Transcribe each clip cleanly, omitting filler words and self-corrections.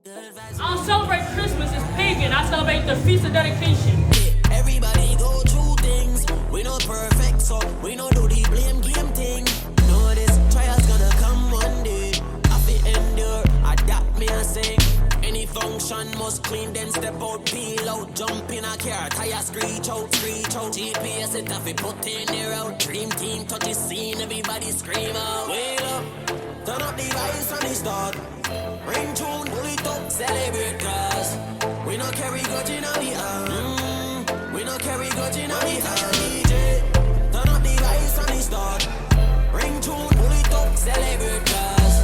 I don't celebrate Christmas, it's pagan. I celebrate the Feast of Dedication. Everybody go through things. We not perfect, so we not do the blame game thing. Know this trial's gonna come one day. I feel endure, adapt me and sing. Any function must clean, then step out, peel out, jump in a car, tire screech out, GPS it off, it put in the route. Dream team touch the scene, everybody scream out. Wait up, turn up the lights on the start. Ring tune, pull it up, celebrate cause we not carry grudge in our hand. We not carry grudge in our hand. DJ, turn up the lights on the start. Ring tune, pull it up, celebrate cause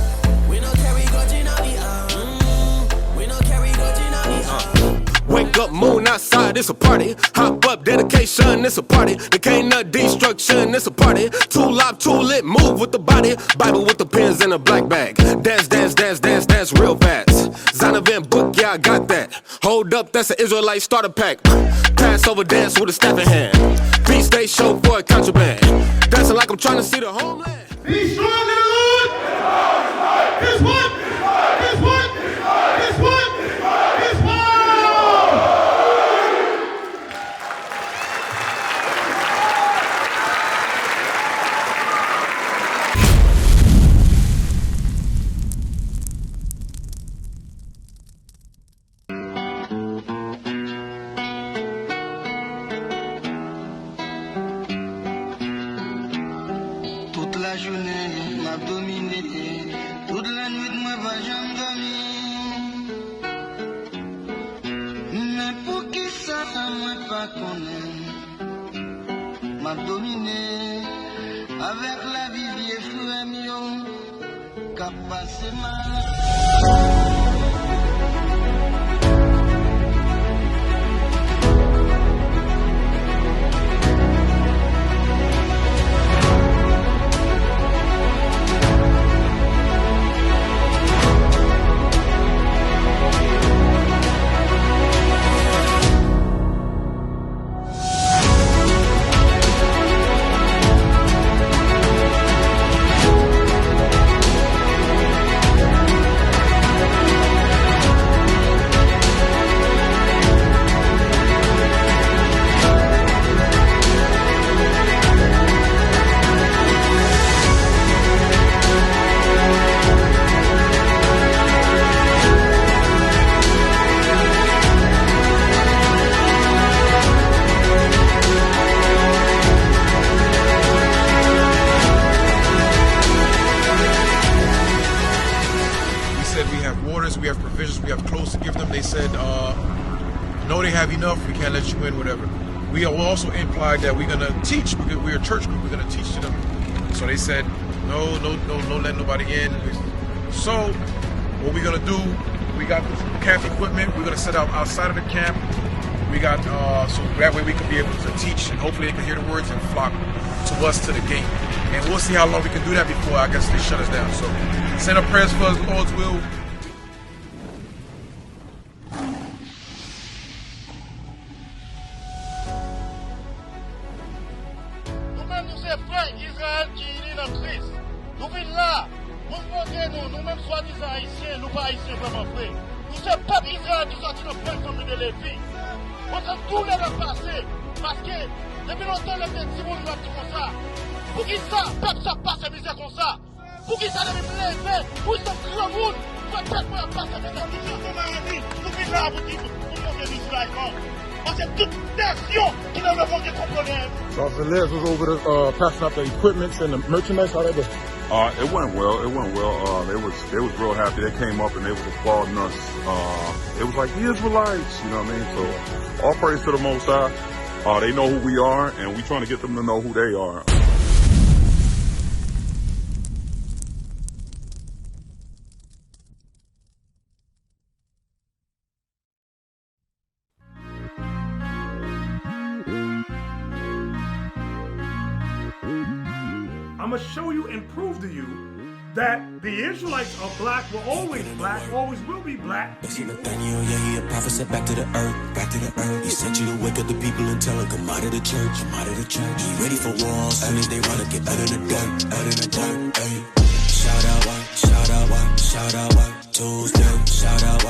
we not carry grudge in our hand. We not carry grudge in our hand. Wake up, moon outside, it's a party. Hop up, dedication, it's a party. The can't destruction, it's a party. Too loud, too lit, move with the body. Bible with the pins in a black bag. Dance, dance, dance, dance, dance real fast. Zonovan book, yeah, I got that. Hold up, that's an Israelite starter pack. Passover dance with a staff in hand. Beast day show for a contraband. Dancing like I'm trying to see the homeland. Be strong in the Lord. His what? His what? His what? His what? Toute la journée m'a dominé, toute la nuit moi va jamais dormir. Mais pour qui ça moi pas connaître, m'a dominé avec la vie vieille frère mio, qu'a passé mal. We have provisions, we have clothes to give them. They said, no, they have enough, we can't let you in, whatever. We will also implied that we're going to teach, because we're a church group, we're going to teach to them. So they said, no, let nobody in. So what we're going to do, we got this camp equipment, we're going to set up outside of the camp. We got, so that way we can be able to teach, and hopefully they can hear the words and flock to us to the gate. And we'll see how long we can do that before, I guess, they shut us down. So send up prayers for us, Lord's will. Israël qui est dans Christ. Nous venons là, nous-mêmes soi-disant haïtiens, nous pas haïtiens vraiment frères. Nous sommes peuple Israël qui sortit dans plein famille de Lévi. On train tout les passer. Parce que depuis longtemps, les petits monde nous comme ça. Pour qui ça, peuple ça passe à misère comme ça. Pour qui ça devait me lever, pour qui ça grand monde, peut-être pour passer à misère. Nous venons là, vous dites, pour montrer l'Israël. Parce que toute nation qui n'a pas de components. So the Les was over the passing out the equipment and the merchandise. How that go? It went well. They was real happy. They came up and they was applauding us. It was like the Israelites, you know what I mean? So all praise to the Most High. They know who we are, and we trying to get them to know who they are. I'm going to show you and prove to you that the Israelites are black, were always black, always will be black. See Nathaniel, yeah, he a prophet sent back to the earth. He sent you to wake up the people and tell them, come out of the church, Be ready for war, as soon as they run to get out of the dirt, ay. Shout out, white, Tuesday. Shout out,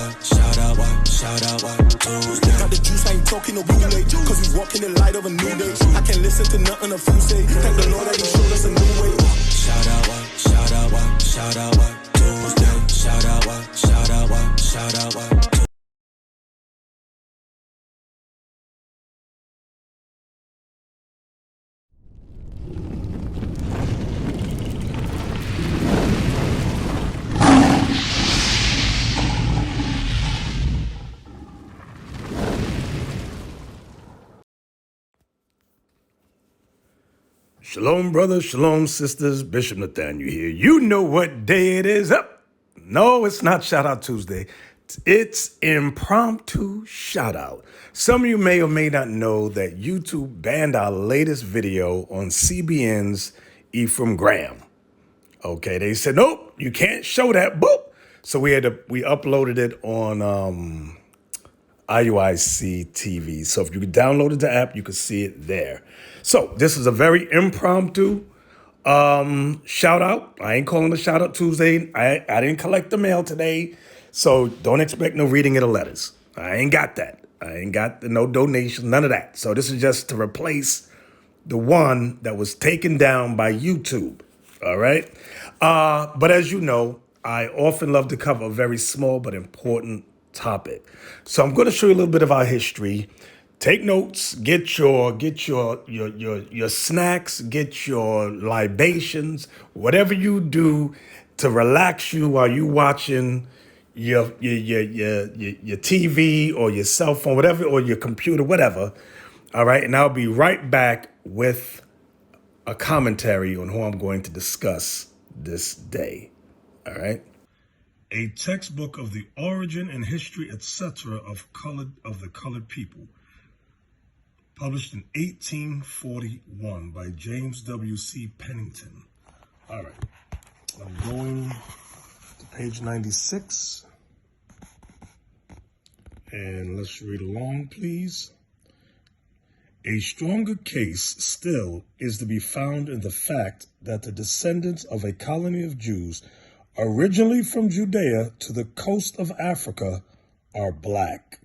Shout out on Tuesday. Got the juice, I ain't talking no bootleg. Cause we walk in the light of a new day. I can't listen to nothing a fool say. Thank the Lord that he showed us a new way. Shout out on Tuesday. Shout out on Shalom, brothers. Shalom, sisters. Bishop Nathaniel here. You know what day it is. No, it's not Shout Out Tuesday. It's Impromptu Shout Out. Some of you may or may not know that YouTube banned our latest video on CBN's Ephraim Graham. Okay, they said, nope, you can't show that. Boop. So we uploaded it on IUIC TV. So if you downloaded the app, you can see it there. So this is a very impromptu shout out. I ain't calling it a Shout Out Tuesday. I didn't collect the mail today. So don't expect no reading of the letters. I ain't got that. I ain't got no donation, none of that. So this is just to replace the one that was taken down by YouTube. All right. But as you know, I often love to cover a very small but important topic. So I'm going to show you a little bit of our history. Take notes, get your snacks, get your libations, whatever you do to relax you while you watching your TV or your cell phone, whatever, or your computer, whatever. All right, and I'll be right back with a commentary on who I'm going to discuss this day. All right. A textbook of the origin and history, etc., of the colored people, published in 1841 by James W.C. Pennington. All right, I'm going to page 96, and let's read along, please. A stronger case still is to be found in the fact that the descendants of a colony of Jews originally from Judea to the coast of Africa are black.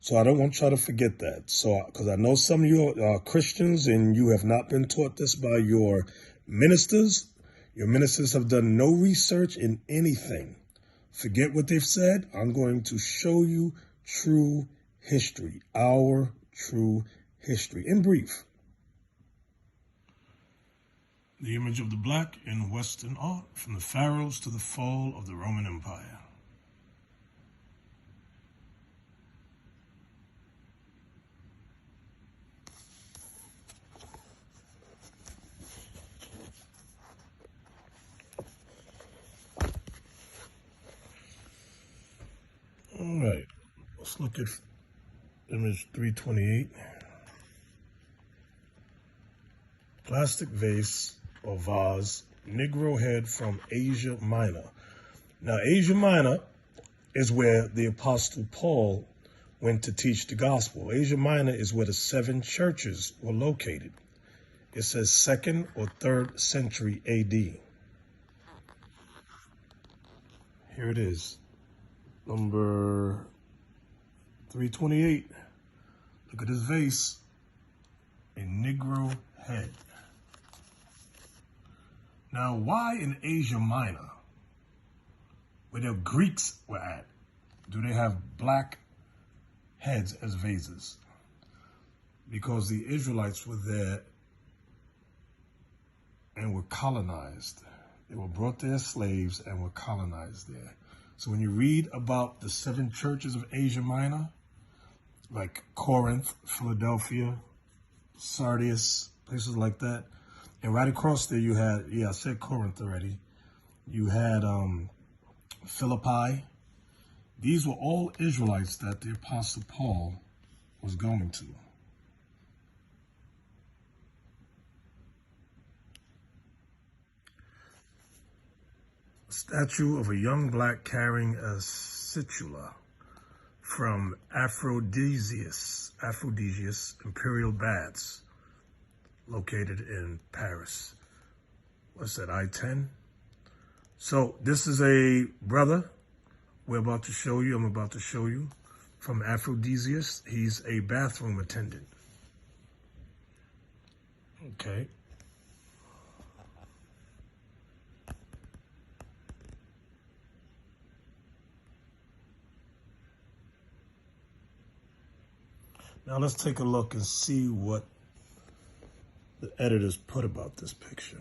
So I don't want y'all to forget that. So, because I know some of you are Christians and you have not been taught this by your ministers. Your ministers have done no research in anything. Forget what they've said. I'm going to show you true history, our true history. In brief, the image of the black in Western art, from the pharaohs to the fall of the Roman Empire. All right, let's look at image 328. Plastic vase or vase, Negro head from Asia Minor. Now, Asia Minor is where the Apostle Paul went to teach the gospel. Asia Minor is where the 7 churches were located. It says 2nd or 3rd century AD. Here it is. Number 328. Look at this vase. A Negro head. Now, why in Asia Minor, where the Greeks were at, do they have black heads as vases? Because the Israelites were there and were colonized. They were brought there as slaves and were colonized there. So when you read about the 7 churches of Asia Minor, like Corinth, Philadelphia, Sardis, places like that, and right across there you had, I said Corinth already, you had Philippi. These were all Israelites that the Apostle Paul was going to. A statue of a young black carrying a situla from Aphrodisias Imperial Baths, located in Paris. What's that, I-10? So this is a brother I'm about to show you. from Aphrodisias. He's a bathroom attendant. Okay. Now let's take a look and see what the editors put about this picture.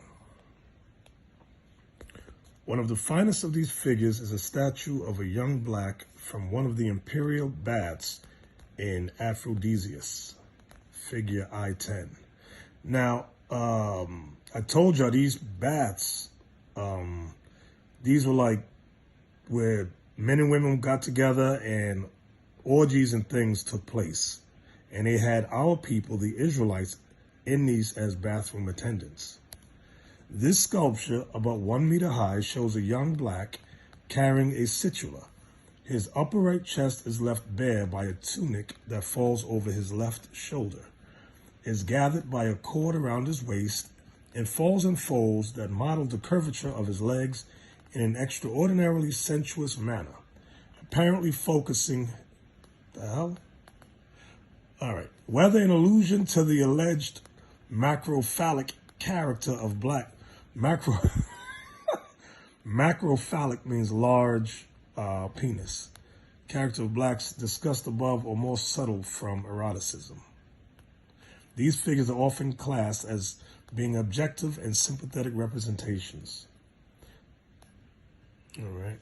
One of the finest of these figures is a statue of a young black from one of the imperial baths in Aphrodisias, figure I-10. Now, I told y'all these baths, these were like where men and women got together and orgies and things took place. And they had our people, the Israelites, in these as bathroom attendants. This sculpture, about 1 meter high, shows a young black carrying a situla. His upper right chest is left bare by a tunic that falls over his left shoulder, is gathered by a cord around his waist, and falls in folds that model the curvature of his legs in an extraordinarily sensuous manner, apparently focusing, the hell? All right, whether in allusion to the alleged macrophalic character of black, macrophalic means large penis, character of blacks discussed above or more subtle from eroticism. These figures are often classed as being objective and sympathetic representations. All right.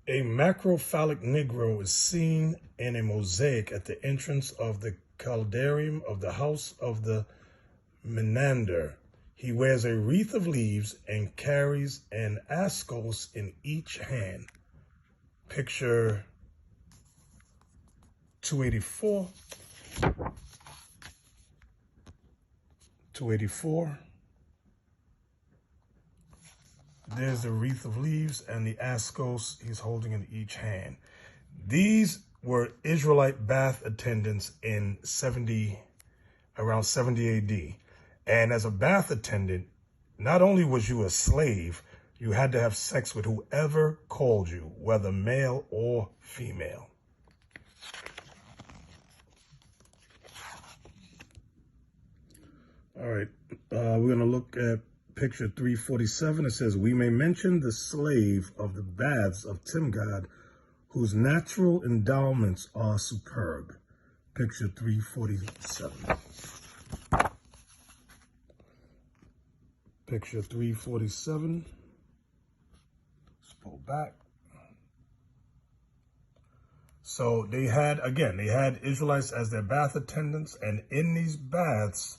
A macrophalic Negro is seen in a mosaic at the entrance of the caldarium of the house of the Menander. He wears a wreath of leaves and carries an ascos in each hand. Picture 284. 284. There's the wreath of leaves and the ascos he's holding in each hand. These were Israelite bath attendants in around 70 AD. And as a bath attendant, not only was you a slave, you had to have sex with whoever called you, whether male or female. All right, we're going to look at picture 347. It says, we may mention the slave of the baths of Timgad, whose natural endowments are superb. Picture 347. Picture 347. Let's pull back. So they had Israelites as their bath attendants, and in these baths,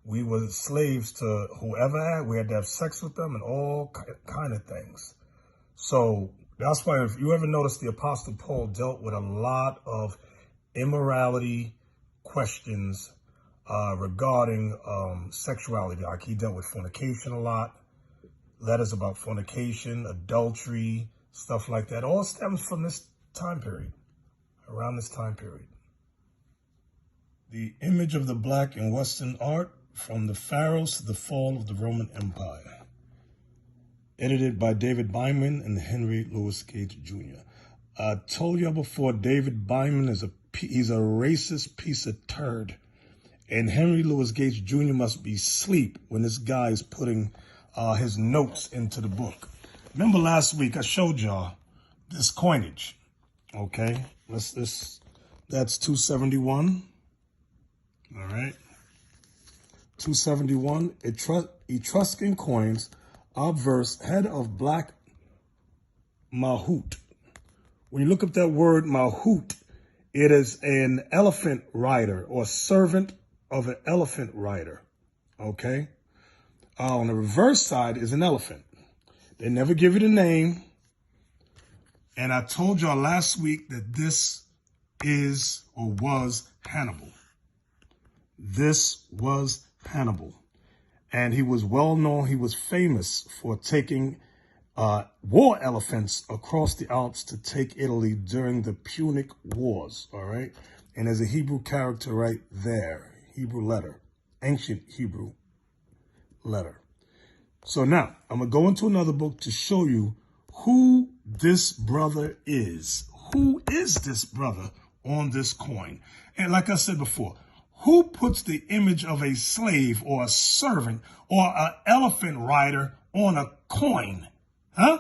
we were slaves to whoever we had to have sex with them and all kind of things. So that's why if you ever notice, the Apostle Paul dealt with a lot of immorality questions regarding sexuality. Like he dealt with fornication a lot, letters about fornication, adultery, stuff like that. All stems from this time period, around this time period. The image of the black in Western art, from the Pharaohs to the fall of the Roman Empire. Edited by David Byman and Henry Louis Gates Jr. I told y'all before, David Byman he's a racist piece of turd. And Henry Louis Gates Jr. must be asleep when this guy is putting his notes into the book. Remember last week I showed y'all this coinage. Okay, that's 271. All right. 271, Etruscan coins, obverse, head of black Mahout. When you look up that word Mahout, it is an elephant rider or servant of an elephant rider, okay? On the reverse side is an elephant. They never give it a name. And I told y'all last week that this is or was Hannibal. This was Hannibal. And he was well known, he was famous for taking war elephants across the Alps to take Italy during the Punic Wars, all right? And there's a Hebrew character right there, Hebrew letter, ancient Hebrew letter. So now, I'm going to go into another book to show you who this brother is. Who is this brother on this coin? And like I said before, who puts the image of a slave or a servant or an elephant rider on a coin? Huh?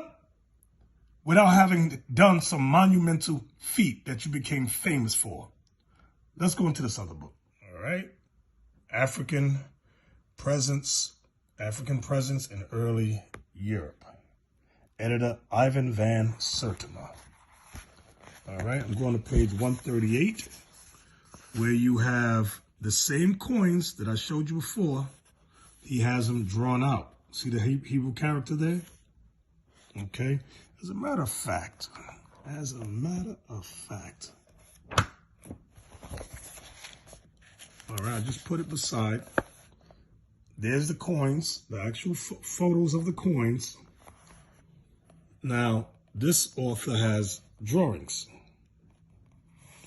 Without having done some monumental feat that you became famous for. Let's go into this other book. All right. African presence in early Europe. Editor Ivan van Sertima. All right. I'm going to page 138, where you have the same coins that I showed you before. He has them drawn out. See the Hebrew character there? Okay. As a matter of fact, all right, just put it beside. There's the coins, the actual photos of the coins. Now, this author has drawings.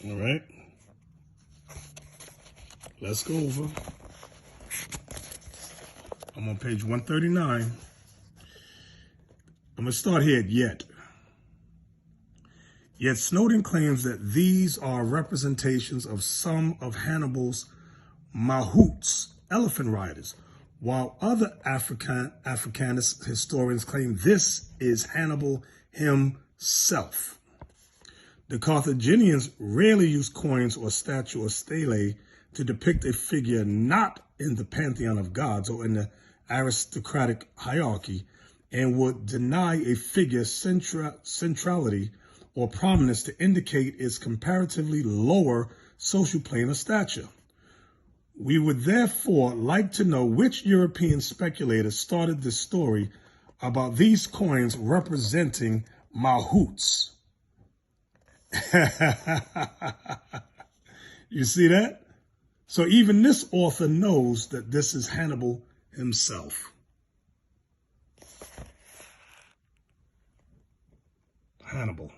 All right. Let's go over. I'm on page 139. I'm going to start here at yet. Yet Snowden claims that these are representations of some of Hannibal's mahouts, elephant riders, while other Africanist historians claim this is Hannibal himself. The Carthaginians rarely used coins or statue or stele to depict a figure not in the pantheon of gods or in the aristocratic hierarchy, and would deny a figure centrality or prominence to indicate its comparatively lower social plane of stature. We would therefore like to know which European speculator started this story about these coins representing mahouts. You see that? So even this author knows that this is Hannibal himself. Hannibal.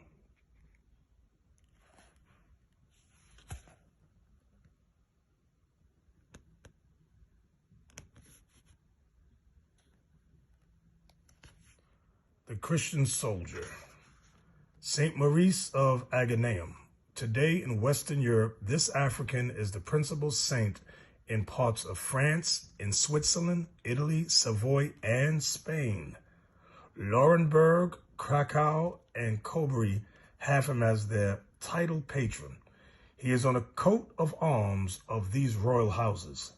The Christian soldier. Saint Maurice of Agnaum. Today in Western Europe, this African is the principal saint in parts of France, in Switzerland, Italy, Savoy, and Spain. Laurenburg, Krakow, and Coburg have him as their title patron. He is on a coat of arms of these royal houses.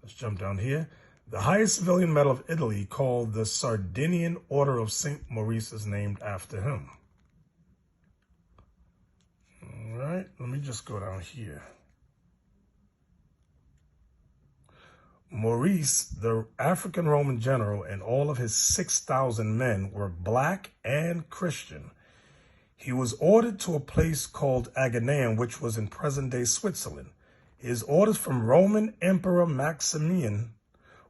Let's jump down here. The highest civilian medal of Italy, called the Sardinian Order of St. Maurice, is named after him. All right, let me just go down here. Maurice, the African Roman general, and all of his 6,000 men were black and Christian. He was ordered to a place called Agnaum, which was in present-day Switzerland. His orders from Roman Emperor Maximian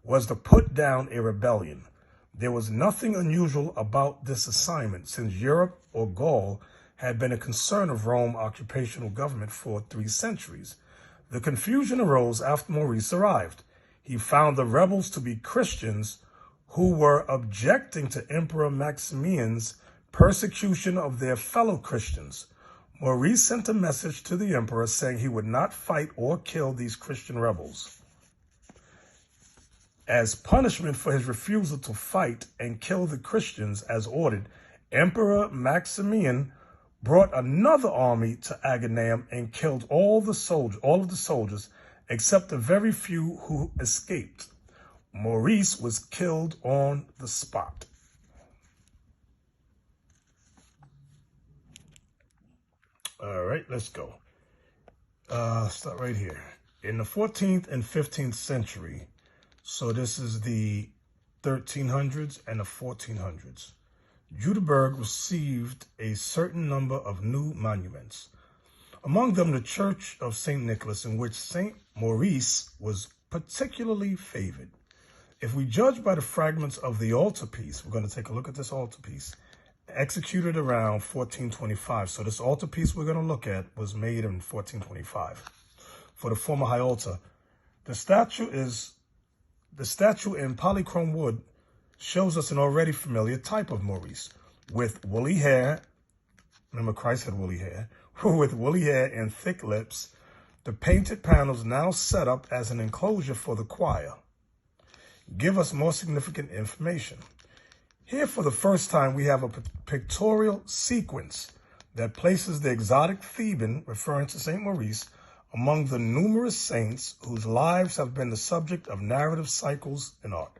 was to put down a rebellion. There was nothing unusual about this assignment, since Europe or Gaul had been a concern of Rome occupational government for 3 centuries. The confusion arose after Maurice arrived. He found the rebels to be Christians who were objecting to Emperor Maximian's persecution of their fellow Christians. Maurice sent a message to the emperor saying he would not fight or kill these Christian rebels. As punishment for his refusal to fight and kill the Christians as ordered, Emperor Maximian brought another army to Agnaum and killed all of the soldiers except the very few who escaped. Maurice was killed on the spot. All right, let's go. Start right here. In the 14th and 15th century, so this is the 1300s and the 1400s, Judeberg received a certain number of new monuments. Among them, the Church of St. Nicholas, in which St. Maurice was particularly favored. If we judge by the fragments of the altarpiece, we're going to take a look at this altarpiece, executed around 1425. So this altarpiece we're going to look at was made in 1425 for the former high altar. The statue in polychrome wood shows us an already familiar type of Maurice with woolly hair. Remember, Christ had woolly hair. With woolly hair and thick lips. The painted panels now set up as an enclosure for the choir give us more significant information. Here, for the first time, we have a pictorial sequence that places the exotic Theban, referring to St. Maurice, among the numerous saints whose lives have been the subject of narrative cycles in art.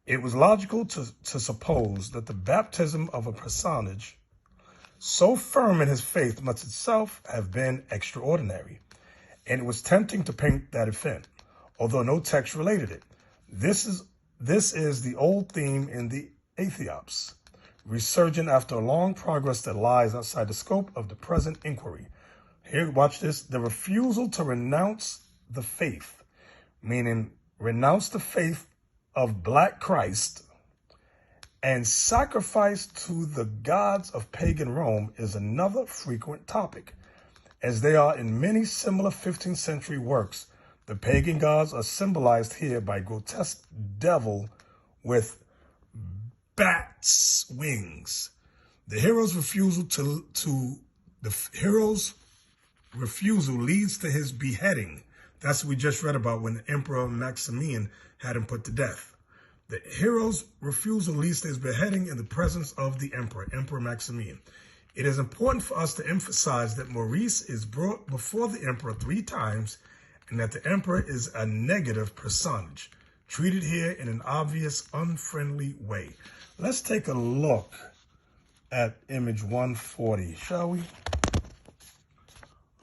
It was logical to suppose that the baptism of a personage so firm in his faith must itself have been extraordinary, and it was tempting to paint that event, although no text related it. This is the old theme in the Aethiops, resurgent after a long progress that lies outside the scope of the present inquiry. Here, watch this. The refusal to renounce the faith, meaning renounce the faith of Black Christ and sacrifice to the gods of pagan Rome, is another frequent topic. As they are in many similar 15th century works, the pagan gods are symbolized here by grotesque devil with bat's wings. The hero's refusal leads to his beheading. That's what we just read about when the Emperor Maximian had him put to death. The hero's refusal leads to his beheading in the presence of the emperor, Emperor Maximian. It is important for us to emphasize that Maurice is brought before the emperor 3 times and that the emperor is a negative personage, treated here in an obvious, unfriendly way. Let's take a look at image 140, shall we?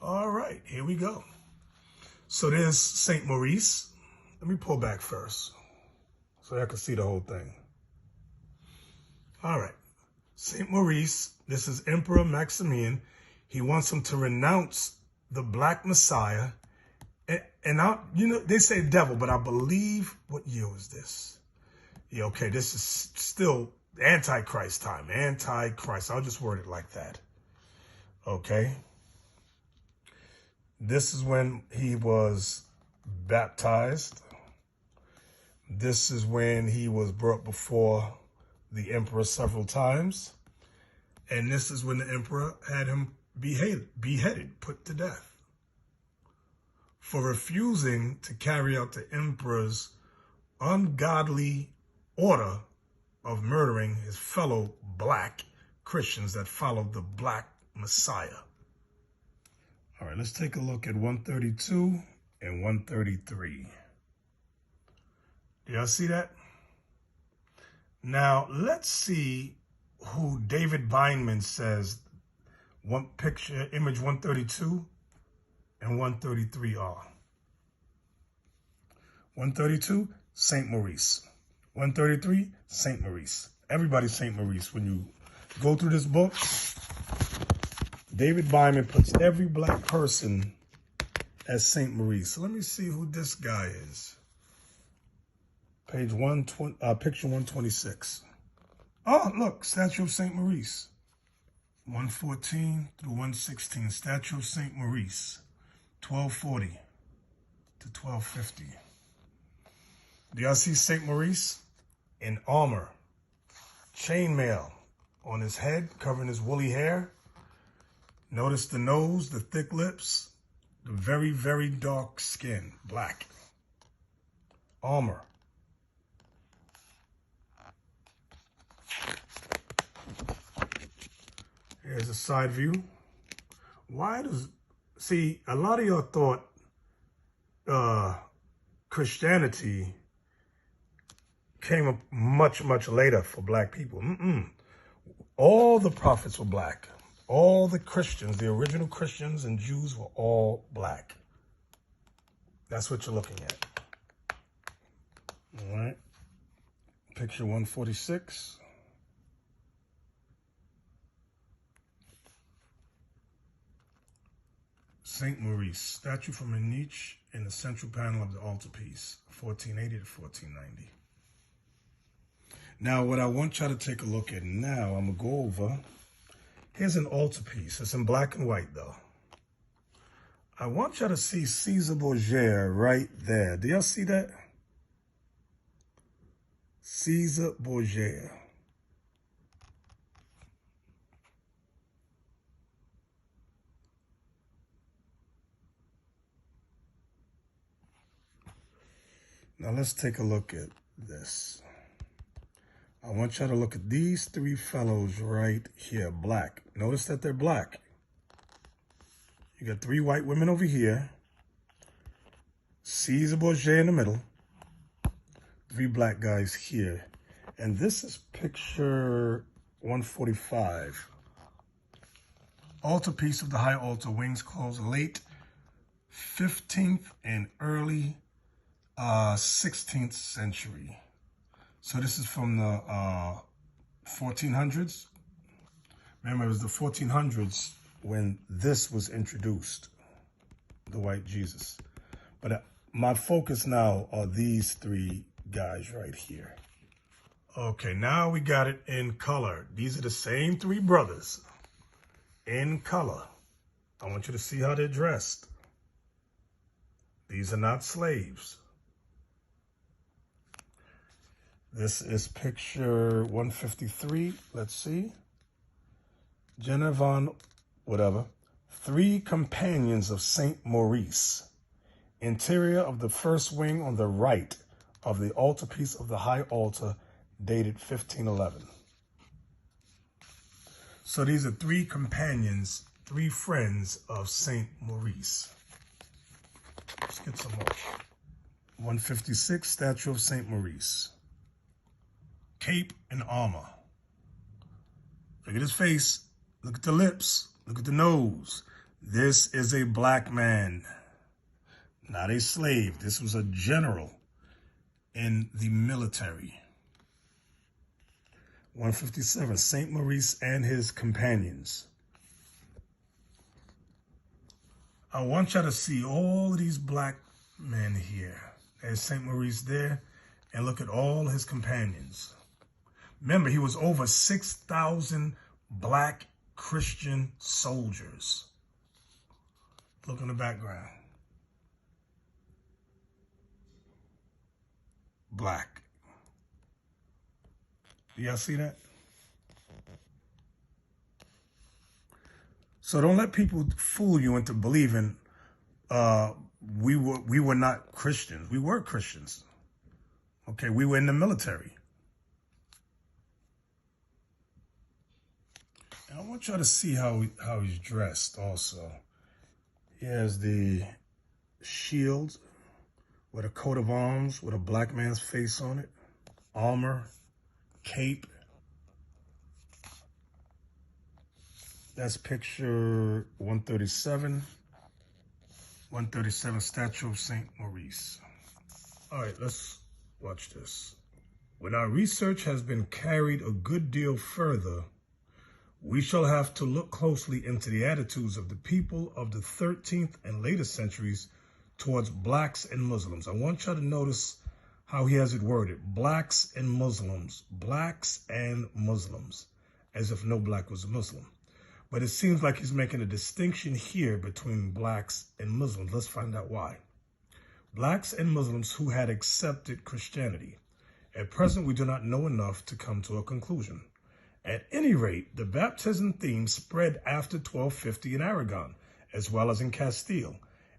All right, here we go. So there's St. Maurice. Let me pull back first so I can see the whole thing. All right, St. Maurice, this is Emperor Maximian. He wants him to renounce the Black Messiah. And they say devil, but I believe, what year was this? Yeah, okay, this is still Antichrist time. Antichrist, I'll just word it like that. Okay. This is when he was baptized. This is when he was brought before the emperor several times. And this is when the emperor had him beheaded, put to death, for refusing to carry out the emperor's ungodly order of murdering his fellow Black Christians that followed the Black Messiah. All right, let's take a look at 132 and 133. Do y'all see that? Now, let's see who David Bindman says image 132 and 133 are. 132, St. Maurice. 133, St. Maurice. Everybody's St. Maurice. When you go through this book, David Bindman puts every Black person as St. Maurice. So let me see who this guy is. Page 120, picture 126. Oh, look, statue of St. Maurice. 114 through 116, statue of St. Maurice. 1240 to 1250. Do y'all see St. Maurice in armor, chainmail on his head, covering his woolly hair? Notice the nose, the thick lips, the very, very dark skin, black. Armor. Here's a side view. See, a lot of y'all thought Christianity came up much, much later for Black people. All the prophets were Black. All the Christians, the original Christians and Jews, were all Black. That's what you're looking at. All right. Picture 146. St. Maurice, statue from a niche in the central panel of the altarpiece, 1480 to 1490. Now, what I want y'all to take a look at now, I'm going to go over. Here's an altarpiece. It's in black and white, though. I want y'all to see Caesar Borgia right there. Do y'all see that? Caesar Borgia. Now let's take a look at this. I want y'all to look at these three fellows right here, black. Notice that they're black. You got three white women over here. Caesar Borgia in the middle. Three black guys here. And this is picture 145. Altarpiece of the high altar, wings closed, late 15th and early 16th century. So this is from the 1400s. Remember, it was the 1400s when this was introduced, the white Jesus. But my focus now are these three guys right here. Okay, now we got it in color. These are the same three brothers in color. I want you to see how they're dressed. These are not slaves. This is picture 153. Let's see. Jenna von, whatever. Three companions of Saint Maurice. Interior of the first wing on the right of the altarpiece of the high altar, dated 1511. So these are three companions, three friends of Saint Maurice. Let's get some more. 156, statue of Saint Maurice. Cape and armor. Look at his face. Look at the lips. Look at the nose. This is a black man, not a slave. This was a general in the military. 157, Saint Maurice and his companions. I want y'all to see all of these black men here. There's Saint Maurice there, and look at all his companions. Remember, he was over 6,000 black Christian soldiers. Look in the background. Black. Do y'all see that? So don't let people fool you into believing we were not Christians. We were Christians. Okay, we were in the military. And I want y'all to see how he's dressed also. He has the shield with a coat of arms with a black man's face on it, armor, cape. That's picture 137. 137, statue of Saint Maurice. All right, let's watch this. When our research has been carried a good deal further, we shall have to look closely into the attitudes of the people of the 13th and later centuries towards blacks and Muslims. I want y'all to notice how he has it worded. Blacks and Muslims. Blacks and Muslims. As if no black was a Muslim. But it seems like he's making a distinction here between blacks and Muslims. Let's find out why. Blacks and Muslims who had accepted Christianity. At present, we do not know enough to come to a conclusion. At any rate, the baptism theme spread after 1250 in Aragon, as well as in Castile.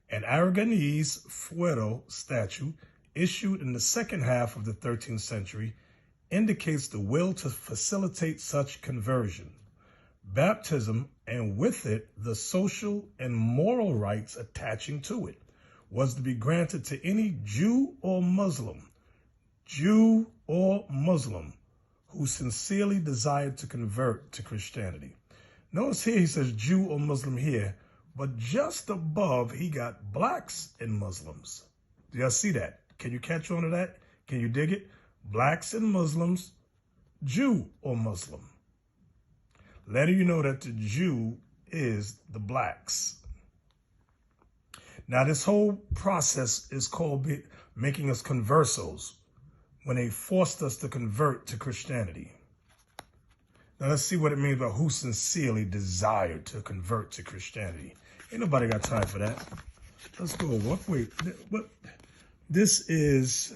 An Aragonese fuero statute issued in the second half of the 13th century indicates the will to facilitate such conversion. Baptism, and with it, the social and moral rights attaching to it, was to be granted to any Jew or Muslim, who sincerely desired to convert to Christianity. Notice here he says Jew or Muslim here, but just above he got blacks and Muslims. Do y'all see that? Can you catch on to that? Can you dig it? Blacks and Muslims, Jew or Muslim. Letting you know that the Jew is the blacks. Now this whole process is called making us conversos. when they forced us to convert to Christianity. Now let's see what it means by who sincerely desired to convert to Christianity. Ain't nobody got time for that. Let's go. What? This is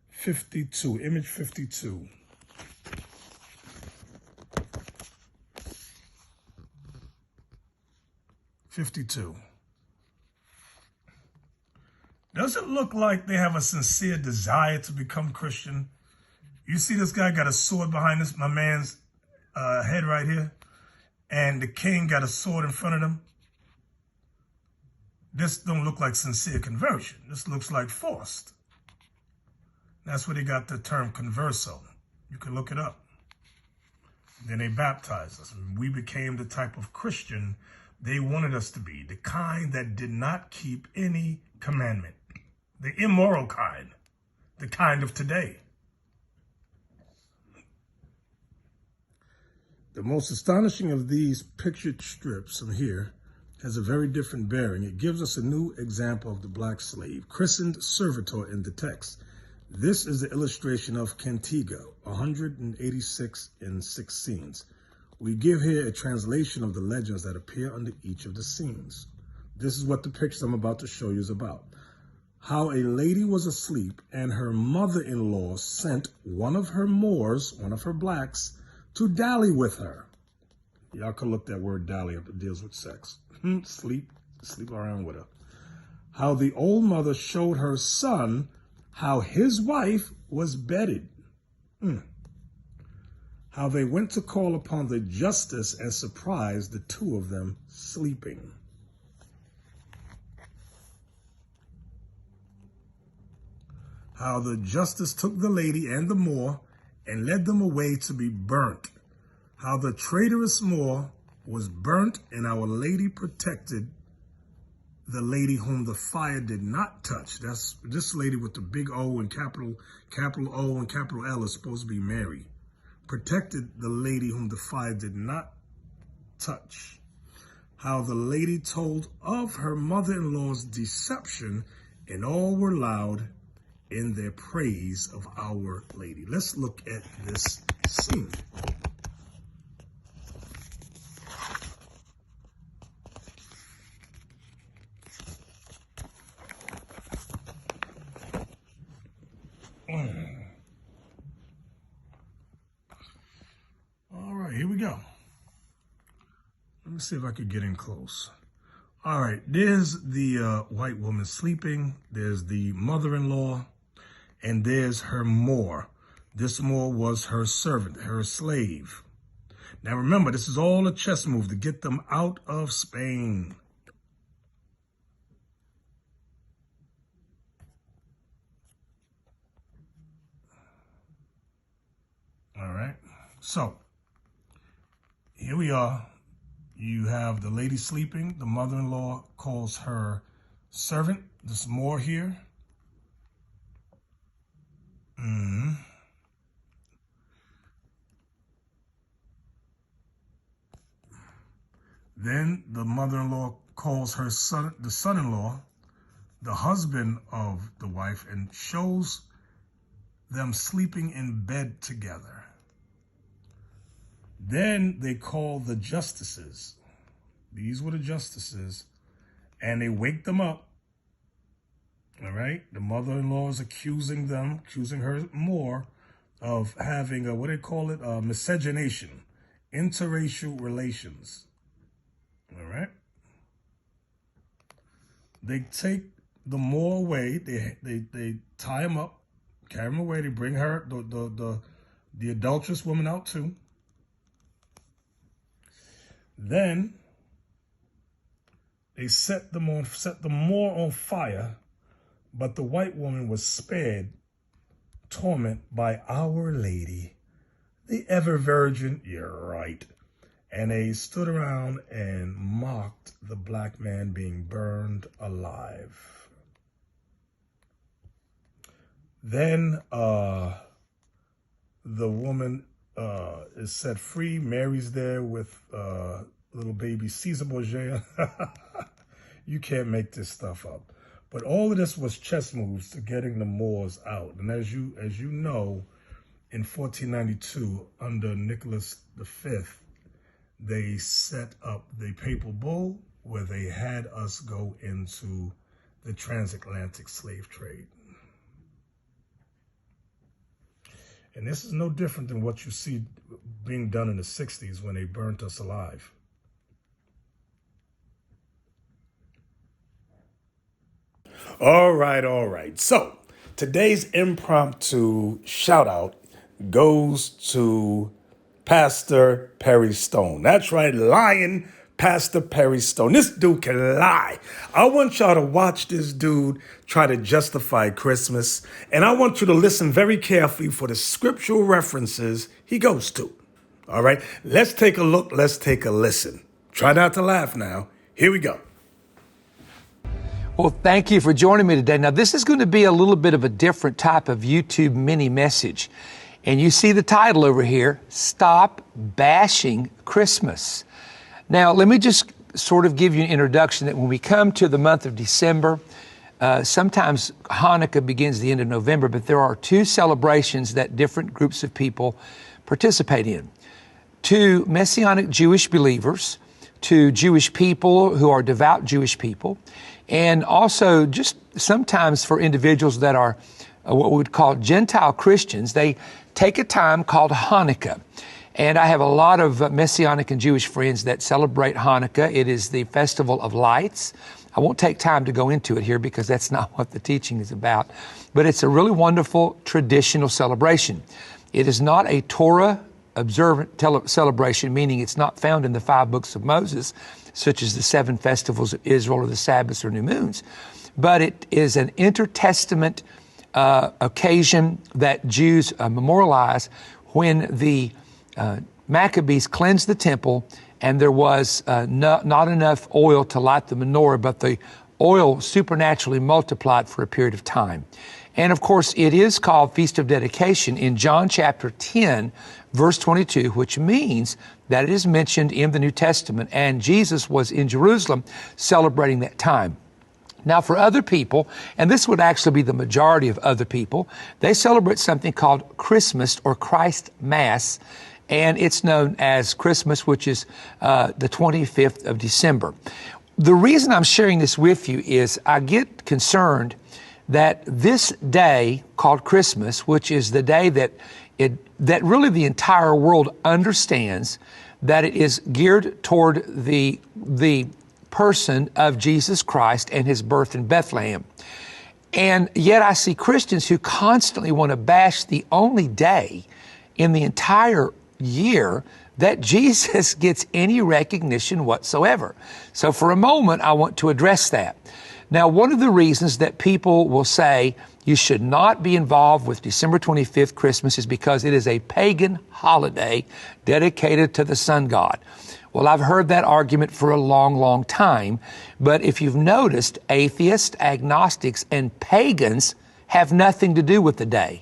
52, image 52. Does it look like they have a sincere desire to become Christian? You see this guy got a sword behind this, my man's head right here, and the king got a sword in front of them. This don't look like sincere conversion. This looks like forced. That's where they got the term converso. You can look it up. Then they baptized us. And we became the type of Christian they wanted us to be, the kind that did not keep any commandment, the immoral kind, the kind of today. The most astonishing of these pictured strips from here has a very different bearing. It gives us a new example of the black slave, christened servitor in the text. This is the illustration of Cantiga, 186 in 6 scenes. We give here a translation of the legends that appear under each of the scenes. This is what the picture I'm about to show you is about. How a lady was asleep and her mother-in-law sent one of her Moors, one of her blacks, to dally with her. Y'all can look that word dally up. It deals with sex. Sleep around with her. How the old mother showed her son how his wife was bedded. How they went to call upon the justice and surprised the two of them sleeping. How the justice took the lady and the Moor and led them away to be burnt. How the traitorous Moor was burnt and Our Lady protected the lady whom the fire did not touch. That's this lady with the big O and capital O and capital L is supposed to be Mary. Protected the lady whom the fire did not touch. How the lady told of her mother-in-law's deception, and all were loud in their praise of Our Lady. Let's look at this scene. All right, here we go. Let me see if I could get in close. All right, there's the white woman sleeping. There's the mother-in-law, and there's her Moor. This Moor was her servant, her slave. Now remember, this is all a chess move to get them out of Spain. All right, so here we are. You have the lady sleeping. The mother-in-law calls her servant, this Moor here. Then the mother-in-law calls her son, the son-in-law, the husband of the wife, and shows them sleeping in bed together. Then they call the justices. These were the justices. And they wake them up. All right. The mother-in-law is accusing her Moor of having what they call it, miscegenation, interracial relations. All right. They take the Moor away. They tie him up, carry him away. They bring her, the adulterous woman out too. Then they set the Moor on fire, but the white woman was spared torment by Our Lady, the ever virgin. You're right. And they stood around and mocked the black man being burned alive. Then the woman is set free. Mary's there with little baby Caesar Borgia. You can't make this stuff up. But all of this was chess moves to getting the Moors out. And as you know, in 1492, under Nicholas V, they set up the papal bull where they had us go into the transatlantic slave trade. And this is no different than what you see being done in the 60s when they burnt us alive. All right. So today's impromptu shout out goes to Pastor Perry Stone. That's right, lying Pastor Perry Stone. This dude can lie. I want y'all to watch this dude try to justify Christmas, and I want you to listen very carefully for the scriptural references he goes to. All right, let's take a look. Let's take a listen. Try not to laugh now. Here we go. Well, thank you for joining me today. Now, this is going to be a little bit of a different type of YouTube mini message. And you see the title over here, Stop Bashing Christmas. Now, let me just sort of give you an introduction that when we come to the month of December, sometimes Hanukkah begins the end of November, but there are two celebrations that different groups of people participate in. To Messianic Jewish believers, to Jewish people who are devout Jewish people, and also just sometimes for individuals that are what we would call Gentile Christians, they take a time called Hanukkah. And I have a lot of Messianic and Jewish friends that celebrate Hanukkah. It is the festival of lights. I won't take time to go into it here because that's not what the teaching is about. But it's a really wonderful traditional celebration. It is not a Torah observant celebration, meaning it's not found in the 5 books of Moses, such as the 7 festivals of Israel or the Sabbaths or new moons. But it is an intertestament occasion that Jews memorialize when the Maccabees cleansed the temple and there was not enough oil to light the menorah, but the oil supernaturally multiplied for a period of time. And of course, it is called Feast of Dedication in John chapter 10, verse 22, which means that it is mentioned in the New Testament, and Jesus was in Jerusalem celebrating that time. Now, for other people, and this would actually be the majority of other people, they celebrate something called Christmas or Christ Mass, and it's known as Christmas, which is the 25th of December. The reason I'm sharing this with you is I get concerned that this day called Christmas, which is the day that really the entire world understands that it is geared toward the person of Jesus Christ and his birth in Bethlehem. And yet I see Christians who constantly want to bash the only day in the entire year that Jesus gets any recognition whatsoever. So for a moment, I want to address that. Now, one of the reasons that people will say you should not be involved with December 25th Christmas is because it is a pagan holiday dedicated to the sun god. Well, I've heard that argument for a long, long time. But if you've noticed, atheists, agnostics, and pagans have nothing to do with the day.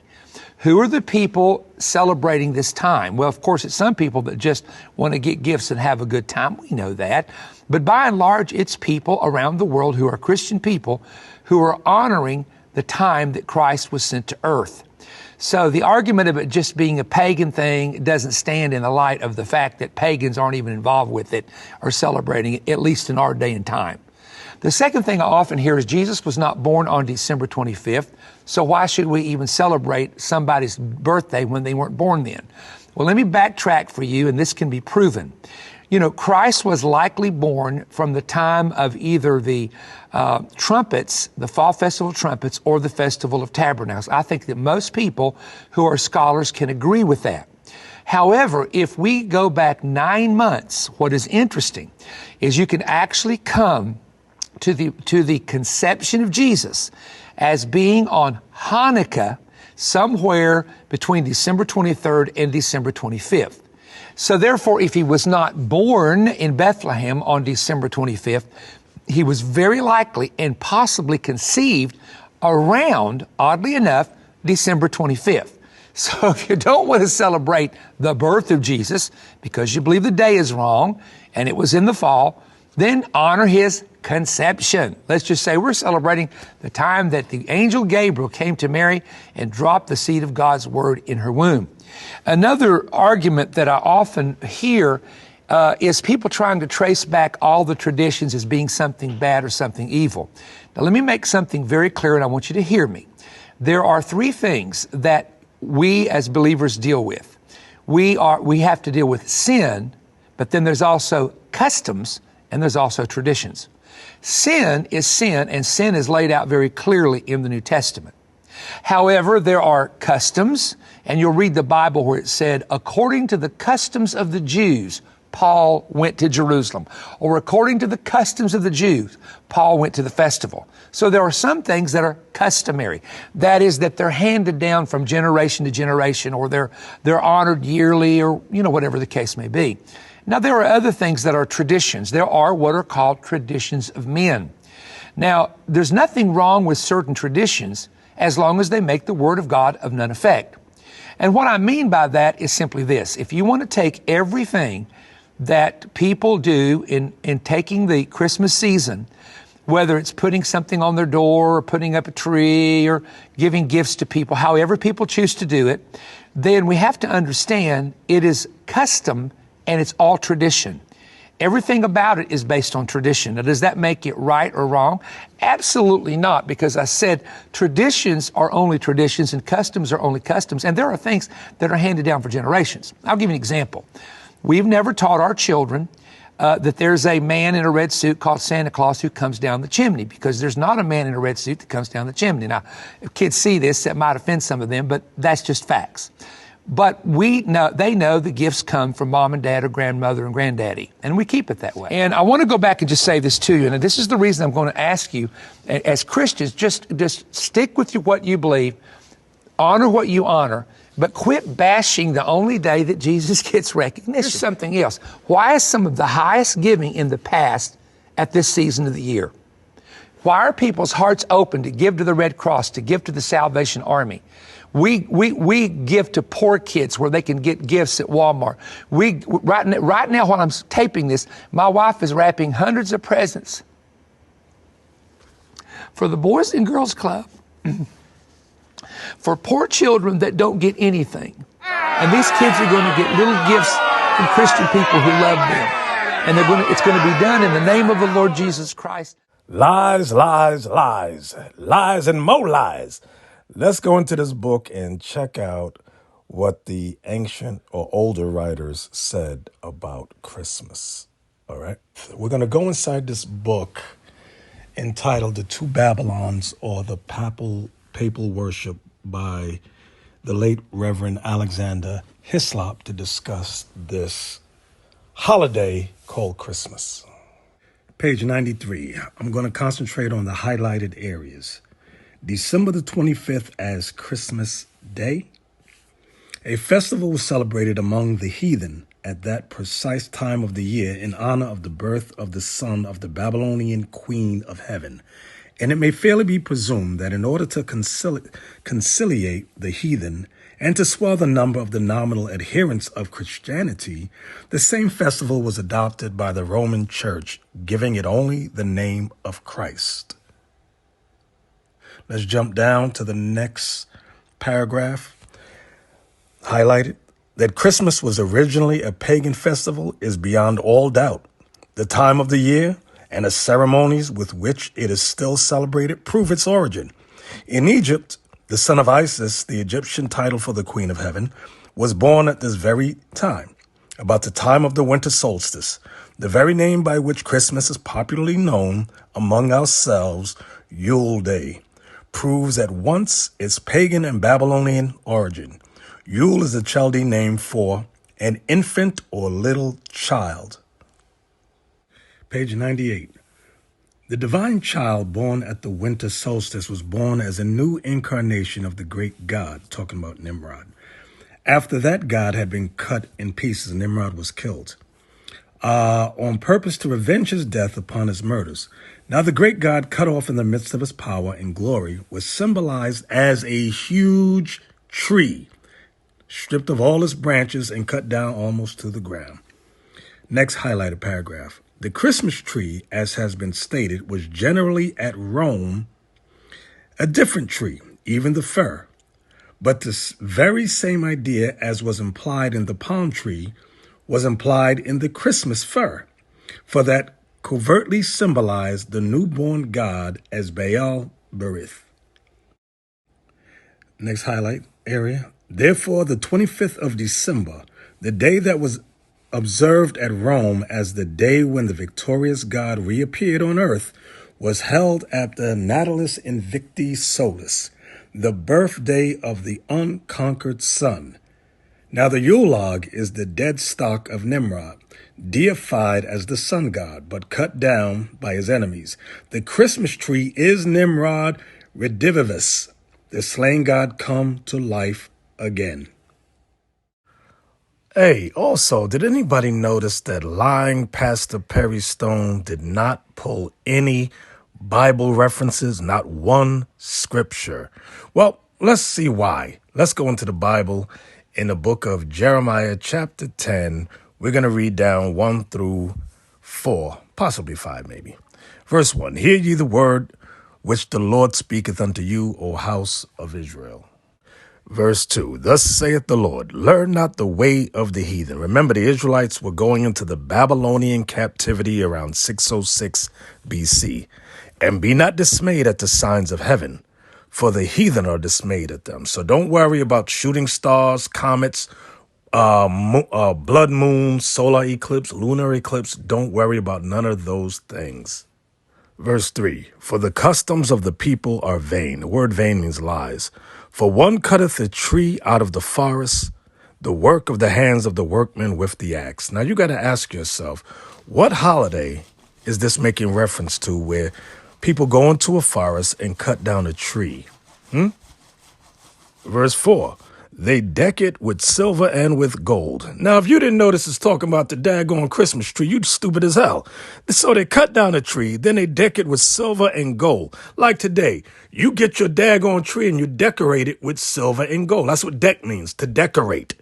Who are the people celebrating this time? Well, of course, it's some people that just want to get gifts and have a good time. We know that. But by and large, it's people around the world who are Christian people who are honoring the time that Christ was sent to earth. So the argument of it just being a pagan thing doesn't stand in the light of the fact that pagans aren't even involved with it or celebrating it, at least in our day and time. The second thing I often hear is Jesus was not born on December 25th, so why should we even celebrate somebody's birthday when they weren't born then? Well, let me backtrack for you, and this can be proven. You know, Christ was likely born from the time of either the trumpets, the Fall Festival of Trumpets, or the Festival of Tabernacles. I think that most people who are scholars can agree with that. However, if we go back 9 months, what is interesting is you can actually come to the conception of Jesus as being on Hanukkah somewhere between December 23rd and December 25th. So therefore, if he was not born in Bethlehem on December 25th, he was very likely and possibly conceived around, oddly enough, December 25th. So if you don't want to celebrate the birth of Jesus because you believe the day is wrong and it was in the fall, Then honor his conception. Let's just say we're celebrating the time that the angel Gabriel came to Mary and dropped the seed of God's word in her womb. Another argument that I often hear is people trying to trace back all the traditions as being something bad or something evil. Now, let me make something very clear, and I want you to hear me. There are three things that we as believers deal with. We have to deal with sin, but then there's also customs, and there's also traditions. Sin is sin, and sin is laid out very clearly in the New Testament. However, there are customs, and you'll read the Bible where it said, according to the customs of the Jews, Paul went to Jerusalem. Or according to the customs of the Jews, Paul went to the festival. So there are some things that are customary. That is that they're handed down from generation to generation, or they're honored yearly, or whatever the case may be. Now, there are other things that are traditions. There are what are called traditions of men. Now, there's nothing wrong with certain traditions as long as they make the Word of God of none effect. And what I mean by that is simply this. If you want to take everything that people do in taking the Christmas season, whether it's putting something on their door or putting up a tree or giving gifts to people, however people choose to do it, then we have to understand it is custom and it's all tradition. Everything about it is based on tradition. Now, does that make it right or wrong? Absolutely not, because I said traditions are only traditions and customs are only customs, and there are things that are handed down for generations. I'll give you an example. We've never taught our children that there's a man in a red suit called Santa Claus who comes down the chimney, because there's not a man in a red suit that comes down the chimney. Now, if kids see this, that might offend some of them, but that's just facts. But they know the gifts come from mom and dad or grandmother and granddaddy, and we keep it that way. And I want to go back and just say this to you, and this is the reason I'm going to ask you, as Christians, just stick with what you believe, honor what you honor, but quit bashing the only day that Jesus gets recognition. Here's something else. Why is some of the highest giving in the past at this season of the year? Why are people's hearts open to give to the Red Cross, to give to the Salvation Army? We give to poor kids where they can get gifts at Walmart. Right now, while I'm taping this, my wife is wrapping hundreds of presents for the Boys and Girls Club, for poor children that don't get anything. And these kids are going to get little gifts from Christian people who love them. And it's going to be done in the name of the Lord Jesus Christ. Lies, lies, lies, lies and more lies. Let's go into this book and check out what the ancient or older writers said about Christmas. All right. We're going to go inside this book entitled The Two Babylons, or the Papal Worship, by the late Reverend Alexander Hislop, to discuss this holiday called Christmas. Page 93. I'm going to concentrate on the highlighted areas. December the 25th as Christmas Day. A festival was celebrated among the heathen at that precise time of the year in honor of the birth of the son of the Babylonian queen of heaven. And it may fairly be presumed that in order to conciliate the heathen and to swell the number of the nominal adherents of Christianity, the same festival was adopted by the Roman Church, giving it only the name of Christ. Let's jump down to the next paragraph. Highlighted, that Christmas was originally a pagan festival is beyond all doubt. The time of the year and the ceremonies with which it is still celebrated prove its origin. In Egypt, the son of Isis, the Egyptian title for the Queen of Heaven, was born at this very time, about the time of the winter solstice, the very name by which Christmas is popularly known among ourselves, Yule Day, proves at once its pagan and Babylonian origin. Yule is the Chaldean name for an infant or little child. Page 98. The divine child born at the winter solstice was born as a new incarnation of the great God, talking about Nimrod. After that God had been cut in pieces, Nimrod was killed on purpose to revenge his death upon his murders. Now the great God, cut off in the midst of his power and glory, was symbolized as a huge tree, stripped of all its branches and cut down almost to the ground. Next highlighted paragraph. The Christmas tree, as has been stated, was generally at Rome a different tree, even the fir. But this very same idea as was implied in the palm tree was implied in the Christmas fir, for that covertly symbolized the newborn god as Baal Berith. Next highlight area. Therefore, the 25th of December, the day that was observed at Rome as the day when the victorious God reappeared on earth, was held at the Natalis Invicti Solis, the birthday of the unconquered sun. Now the Yule log is the dead stock of Nimrod, deified as the sun god, but cut down by his enemies. The Christmas tree is Nimrod redivivus, the slain god come to life again. Hey, also, did anybody notice that lying Pastor Perry Stone did not pull any Bible references, not one scripture? Well, let's see why. Let's go into the Bible in the book of Jeremiah, chapter 10. We're going to read down 1 through 4, possibly 5 maybe. Verse 1, hear ye the word which the Lord speaketh unto you, O house of Israel. Verse 2, thus saith the Lord, learn not the way of the heathen. Remember, the Israelites were going into the Babylonian captivity around 606 BC. And be not dismayed at the signs of heaven, for the heathen are dismayed at them. So don't worry about shooting stars, comets, blood moons, solar eclipse, lunar eclipse. Don't worry about none of those things. Verse 3, for the customs of the people are vain. The word vain means lies. For one cutteth a tree out of the forest, the work of the hands of the workmen with the axe. Now you got to ask yourself, what holiday is this making reference to where people go into a forest and cut down a tree? Verse 4, they deck it with silver and with gold. Now, if you didn't know this is talking about the daggone Christmas tree, you'd stupid as hell. So they cut down a tree, then they deck it with silver and gold. Like today, you get your daggone tree and you decorate it with silver and gold. That's what deck means, to decorate.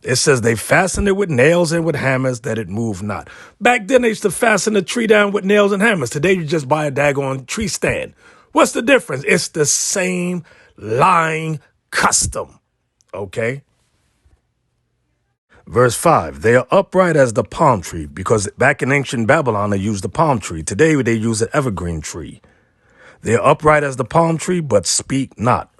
It says they fastened it with nails and with hammers that it move not. Back then, they used to fasten the tree down with nails and hammers. Today, you just buy a daggone tree stand. What's the difference? It's the same lying custom. Okay. Verse 5, they are upright as the palm tree, because back in ancient Babylon, they used the palm tree. Today, they use an evergreen tree. They are upright as the palm tree, but speak not.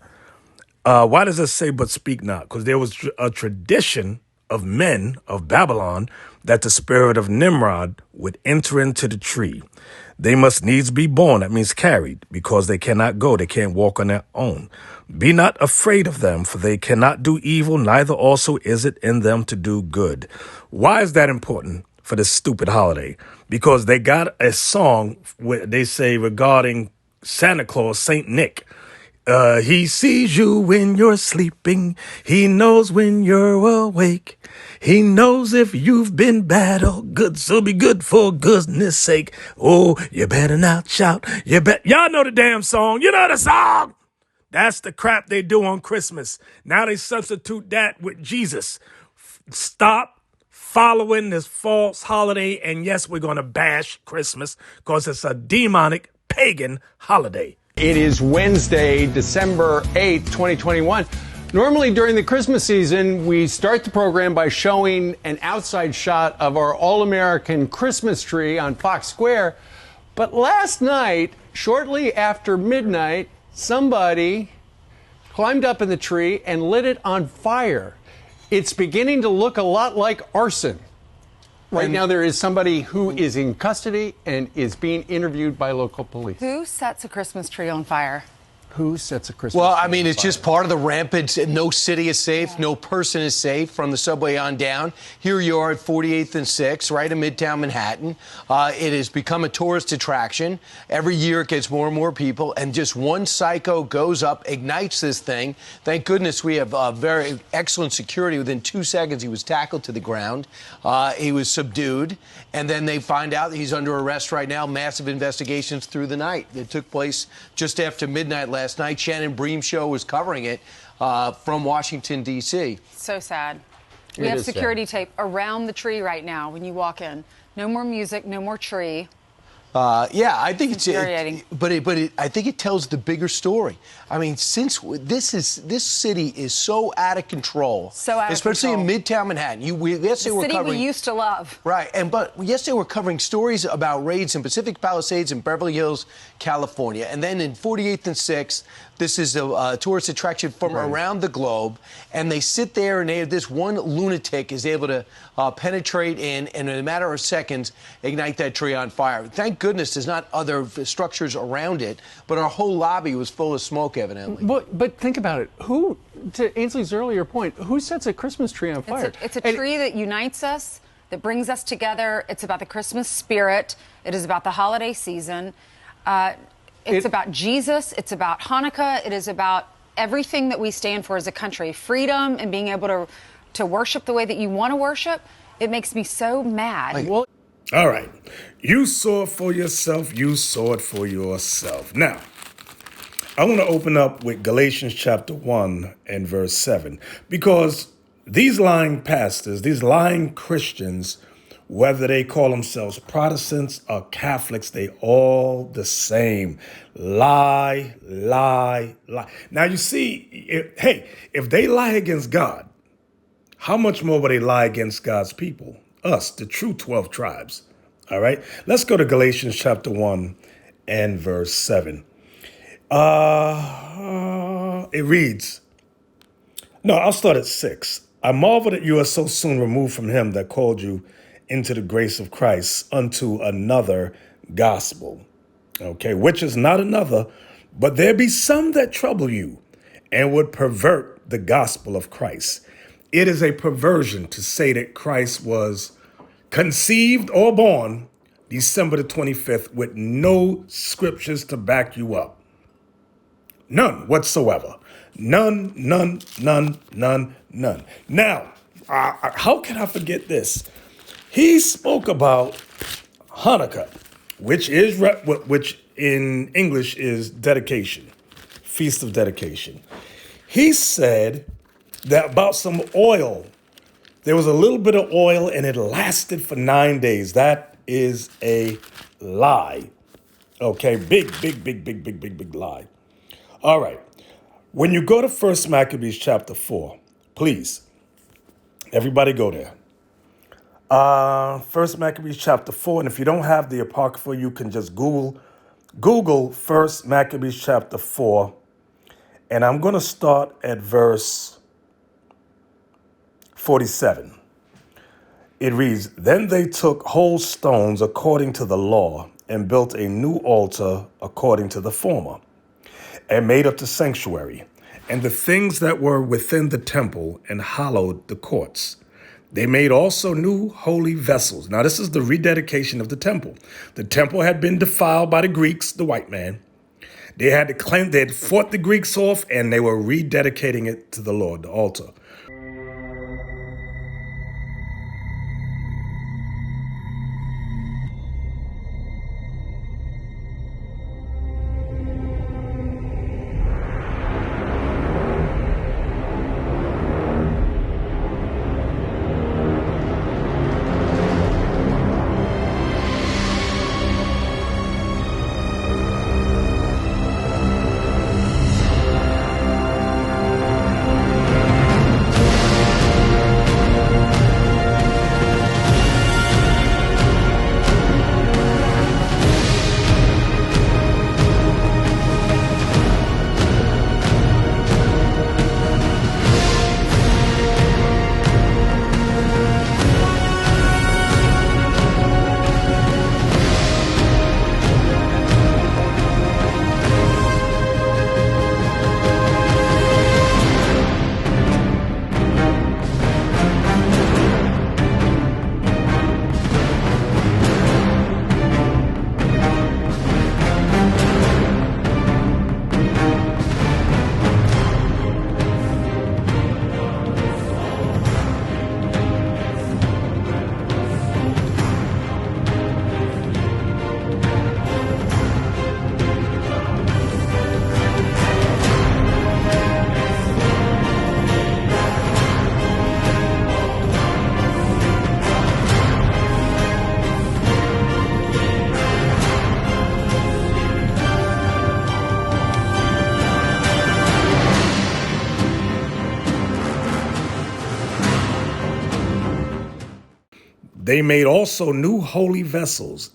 Why does it say, but speak not? Because there was a tradition of men of Babylon that the spirit of Nimrod would enter into the tree. They must needs be born, that means carried, because they cannot go, they can't walk on their own. Be not afraid of them, for they cannot do evil, neither also is it in them to do good. Why is that important for this stupid holiday? Because they got a song where they say regarding Santa Claus, Saint Nick. He sees you when you're sleeping. He knows when you're awake. He knows if you've been bad or good, so be good for goodness sake. Oh, you better not shout. Y'all know the damn song. You know the song. That's the crap they do on Christmas. Now they substitute that with Jesus. Stop following this false holiday. And yes, we're going to bash Christmas because it's a demonic pagan holiday. It is Wednesday, December 8th, 2021. Normally during the Christmas season, we start the program by showing an outside shot of our all-American Christmas tree on Fox Square. But last night, shortly after midnight, somebody climbed up in the tree and lit it on fire. It's beginning to look a lot like arson. Right now, there is somebody who is in custody and is being interviewed by local police. Who sets a Christmas tree on fire? Who sets a Christmas Well, tree I mean, on it's fire? just part of the rampant, no city is safe, no person is safe from the subway on down. Here you are at 48th and 6th, right in Midtown Manhattan. It has become a tourist attraction. Every year it gets more and more people, and just one psycho goes up, ignites this thing. Thank goodness we have very excellent security. Within 2 seconds, he was tackled to the ground. He was subdued, and then they find out that he's under arrest right now. Massive investigations through the night. It took place just after midnight last night. Shannon Bream show was covering it from Washington, D.C. So sad. We have security tape around the tree right now when you walk in. No more music, no more tree. Yeah, I think it's infuriating. I think it tells the bigger story. I mean, since this city is so out of control, especially in Midtown Manhattan. The city we used to love. Right, but yesterday we're covering stories about raids in Pacific Palisades and Beverly Hills, California, and then in 48th and 6th, this is a tourist attraction from around the globe, and they sit there and this one lunatic is able to penetrate in, and in a matter of seconds, ignite that tree on fire. Thank goodness there's not other structures around it, but our whole lobby was full of smoke, evidently. But think about it. To Ainsley's earlier point, who sets a Christmas tree on fire? It's a tree that unites us, that brings us together. It's about the Christmas spirit. It is about the holiday season. It's about Jesus. It's about Hanukkah. It is about everything that we stand for as a country. Freedom and being able to worship the way that you want to worship. It makes me so mad. All right. You saw it for yourself. You saw it for yourself. Now, I want to open up with Galatians chapter 1 and verse 7. Because these lying pastors, these lying Christians, whether they call themselves Protestants or Catholics, they all the same. Lie, lie, lie. Now, you see, if they lie against God, how much more will they lie against God's people? Us, the true 12 tribes. All right? Let's go to Galatians chapter 1 and verse 7. It reads, no, I'll start at 6. I marvel that you are so soon removed from him that called you into the grace of Christ unto another gospel. Okay, which is not another, but there be some that trouble you and would pervert the gospel of Christ. It is a perversion to say that Christ was conceived or born December the 25th with no scriptures to back you up. None whatsoever. None. Now, how can I forget this? He spoke about Hanukkah, which in English is dedication, Feast of Dedication. He said that about some oil, there was a little bit of oil and it lasted for 9 days. That is a lie. Okay, big lie. All right. When you go to 1 Maccabees chapter 4, please, everybody go there. 1 Maccabees chapter 4, and if you don't have the Apocrypha, you can just Google 1 Maccabees chapter 4, and I'm going to start at verse 47. It reads, Then they took whole stones according to the law and built a new altar according to the former, and made up the sanctuary and the things that were within the temple and hallowed the courts. They made also new holy vessels. Now, this is the rededication of the temple. The temple had been defiled by the Greeks, the white man. They had fought the Greeks off, and they were rededicating it to the Lord, the altar. They made also new holy vessels,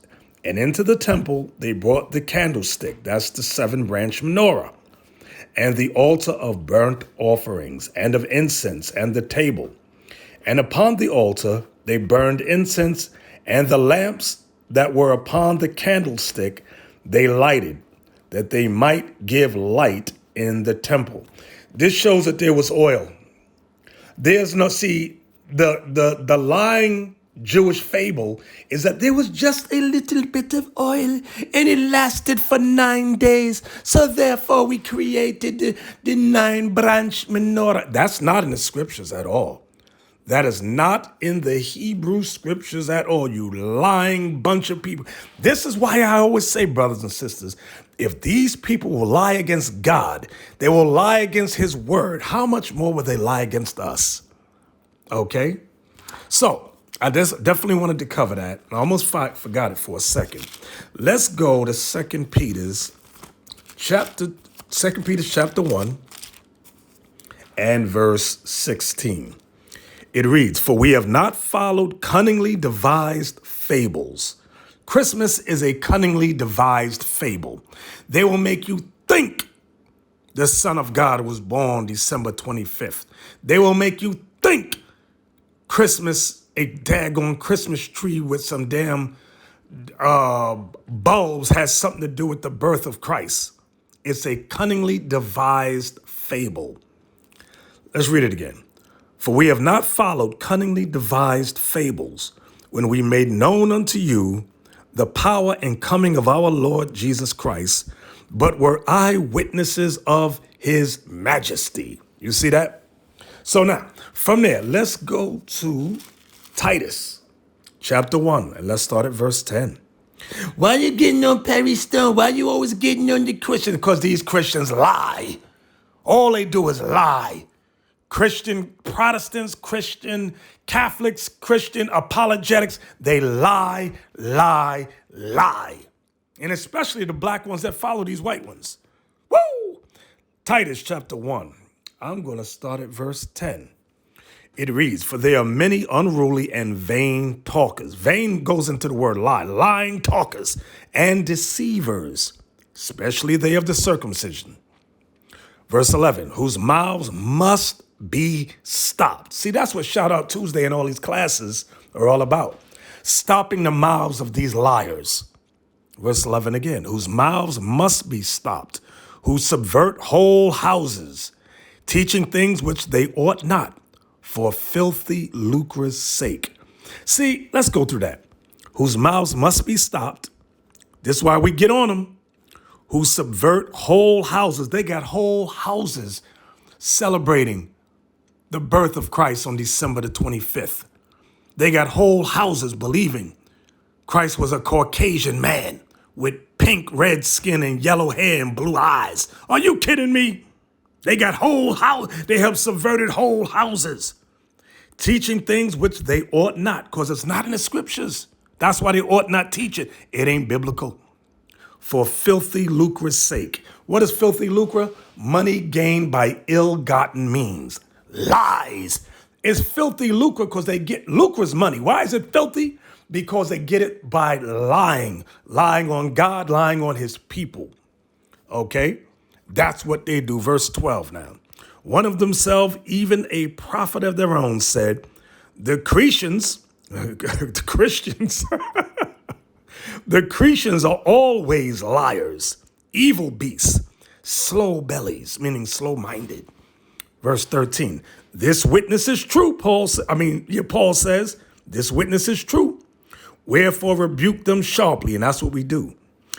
and into the temple they brought the candlestick, that's the 7-branch menorah, and the altar of burnt offerings and of incense and the table. And upon the altar they burned incense, and the lamps that were upon the candlestick they lighted, that they might give light in the temple. This shows that there was oil. There's no, see, the lying Jewish fable is that there was just a little bit of oil and it lasted for 9 days. So therefore we created the 9-branch menorah. That's not in the scriptures at all. That is not in the Hebrew scriptures at all, you lying bunch of people. This is why I always say, brothers and sisters, if these people will lie against God, they will lie against his word. How much more will they lie against us? Okay? So, I just definitely wanted to cover that. I almost forgot it for a second. Let's go to 2 Peter's chapter 1 and verse 16. It reads, "For we have not followed cunningly devised fables." Christmas is a cunningly devised fable. They will make you think the Son of God was born December 25th. They will make you think Christmas, a daggone Christmas tree with some damn bulbs has something to do with the birth of Christ. It's a cunningly devised fable. Let's read it again. "For we have not followed cunningly devised fables when we made known unto you the power and coming of our Lord Jesus Christ, but were eyewitnesses of his majesty." You see that? So now, from there, let's go to Titus chapter 1, and let's start at verse 10. "Why you getting on Perry Stone? Why you always getting on the Christians?" Because these Christians lie. All they do is lie. Christian Protestants, Christian Catholics, Christian apologetics, they lie, lie, lie. And especially the black ones that follow these white ones. Woo! Titus chapter 1. I'm going to start at verse 10. It reads, "For there are many unruly and vain talkers." Vain goes into the word lie. Lying talkers and deceivers, especially they of the circumcision. Verse 11, "Whose mouths must be stopped." See, that's what Shout Out Tuesday and all these classes are all about. Stopping the mouths of these liars. Verse 11 again, "Whose mouths must be stopped, who subvert whole houses, teaching things which they ought not, for filthy lucre's sake." See, let's go through that. Whose mouths must be stopped. This is why we get on them. Who subvert whole houses. They got whole houses celebrating the birth of Christ on December the 25th. They got whole houses believing Christ was a Caucasian man with pink, red skin and yellow hair and blue eyes. Are you kidding me? They got whole house. They have subverted whole houses, teaching things which they ought not, because it's not in the scriptures. That's why they ought not teach it. It ain't biblical. For filthy lucre's sake. What is filthy lucre? Money gained by ill-gotten means. Lies. It's filthy lucre because they get lucre's money. Why is it filthy? Because they get it by lying. Lying on God, lying on his people. Okay? That's what they do. Verse 12 now. "One of themselves, even a prophet of their own, said, the Cretians, the Christians, the Cretians are always liars, evil beasts, slow bellies," meaning slow-minded. Verse 13, "This witness is true," Paul says, "this witness is true. Wherefore rebuke them sharply," and that's what we do,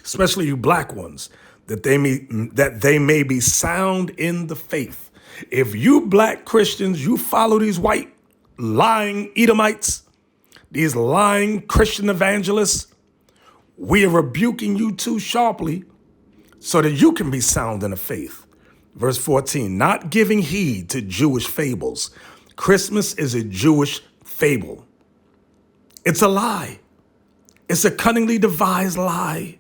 especially you black ones, that they may be sound in the faith. If you black Christians, you follow these white lying Edomites, these lying Christian evangelists, we are rebuking you too sharply so that you can be sound in the faith. Verse 14, "Not giving heed to Jewish fables." Christmas is a Jewish fable. It's a lie. It's a cunningly devised lie.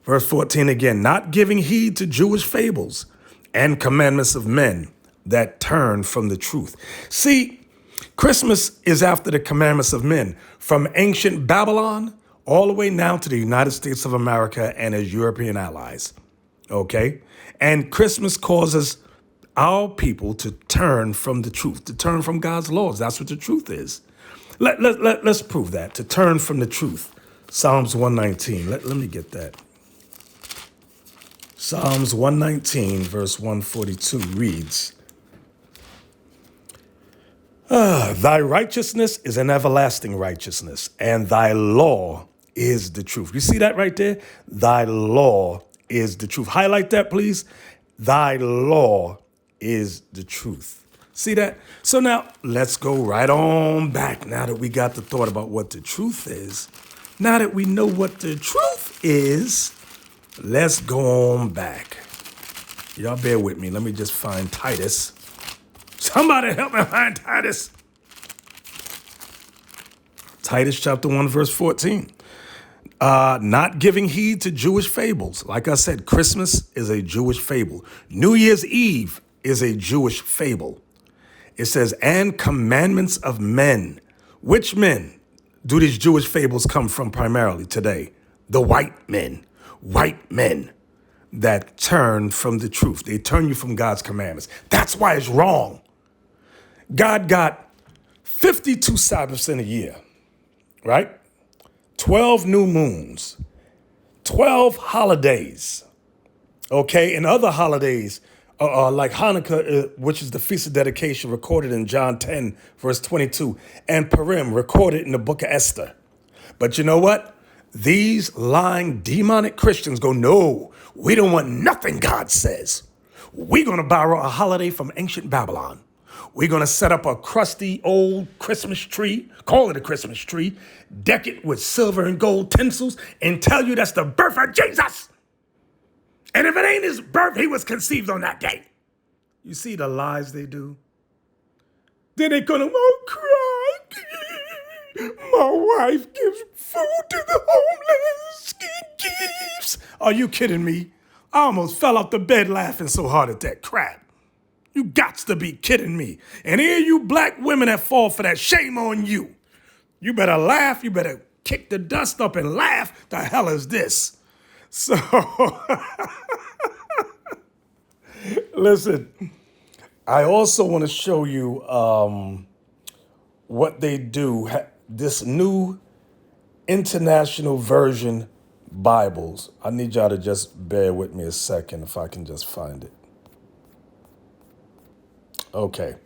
Verse 14 again, "Not giving heed to Jewish fables and commandments of men that turn from the truth." See, Christmas is after the commandments of men, from ancient Babylon all the way now to the United States of America and its European allies. Okay? And Christmas causes our people to turn from the truth, to turn from God's laws. That's what the truth is. Let's prove that, to turn from the truth. Psalms 119. Let me get that. Psalms 119, verse 142 reads, thy righteousness is an everlasting righteousness, and thy law is the truth. You see that right there? Thy law is the truth. Highlight that, please. Thy law is the truth. See that? So now let's go right on back. Now that we got the thought about what the truth is, now that we know what the truth is, let's go on back. Y'all bear with me. Let me just find Titus. Somebody help me find Titus. Titus chapter 1, verse 14. Not giving heed to Jewish fables. Like I said, Christmas is a Jewish fable. New Year's Eve is a Jewish fable. It says, and commandments of men. Which men do these Jewish fables come from primarily today? The white men that turn from the truth. They turn you from God's commandments. That's why it's wrong. God got 52 Sabbaths in a year, right? 12 new moons, 12 holidays, okay? And other holidays like Hanukkah, which is the Feast of Dedication recorded in John 10, verse 22, and Purim recorded in the book of Esther. But you know what? These lying demonic Christians go, no, we don't want nothing God says. We're going to borrow a holiday from ancient Babylon. We're going to set up a crusty old Christmas tree, call it a Christmas tree, deck it with silver and gold tinsels, and tell you that's the birth of Jesus. And if it ain't his birth, he was conceived on that day. You see the lies they do? Then they're going to cry. My wife gives food to the homeless. Gives. Are you kidding me? I almost fell off the bed laughing so hard at that crap. You gots to be kidding me. And here you black women that fall for that, shame on you. You better laugh. You better kick the dust up and laugh. The hell is this? So, listen, I also want to show you what they do. This new international version Bibles. I need y'all to just bear with me a second if I can just find it. Okay.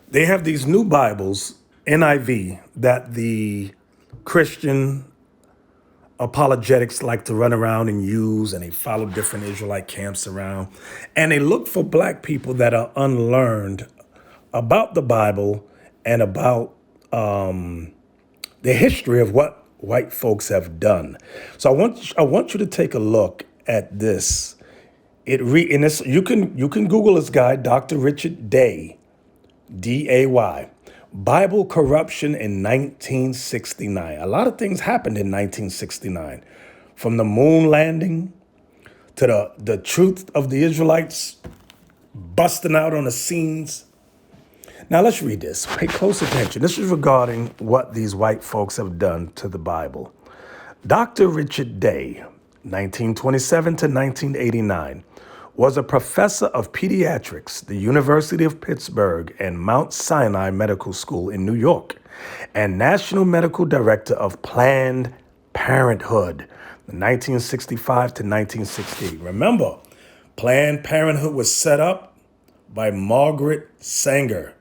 They have these new Bibles, NIV, that the Christian apologetics like to run around and use, and they follow different Israelite camps around. And they look for black people that are unlearned about the Bible and about the history of what white folks have done. So I want you to take a look at this. You can Google this guy, Dr. Richard Day, D-A-Y. Bible corruption in 1969. A lot of things happened in 1969, from the moon landing to the truth of the Israelites busting out on the scenes. Now let's read this. Pay close attention. This is regarding what these white folks have done to the Bible. Dr. Richard Day, 1927 to 1989, was a professor of pediatrics, the University of Pittsburgh and Mount Sinai Medical School in New York, and National Medical Director of Planned Parenthood, 1965 to 1968. Remember, Planned Parenthood was set up by Margaret Sanger.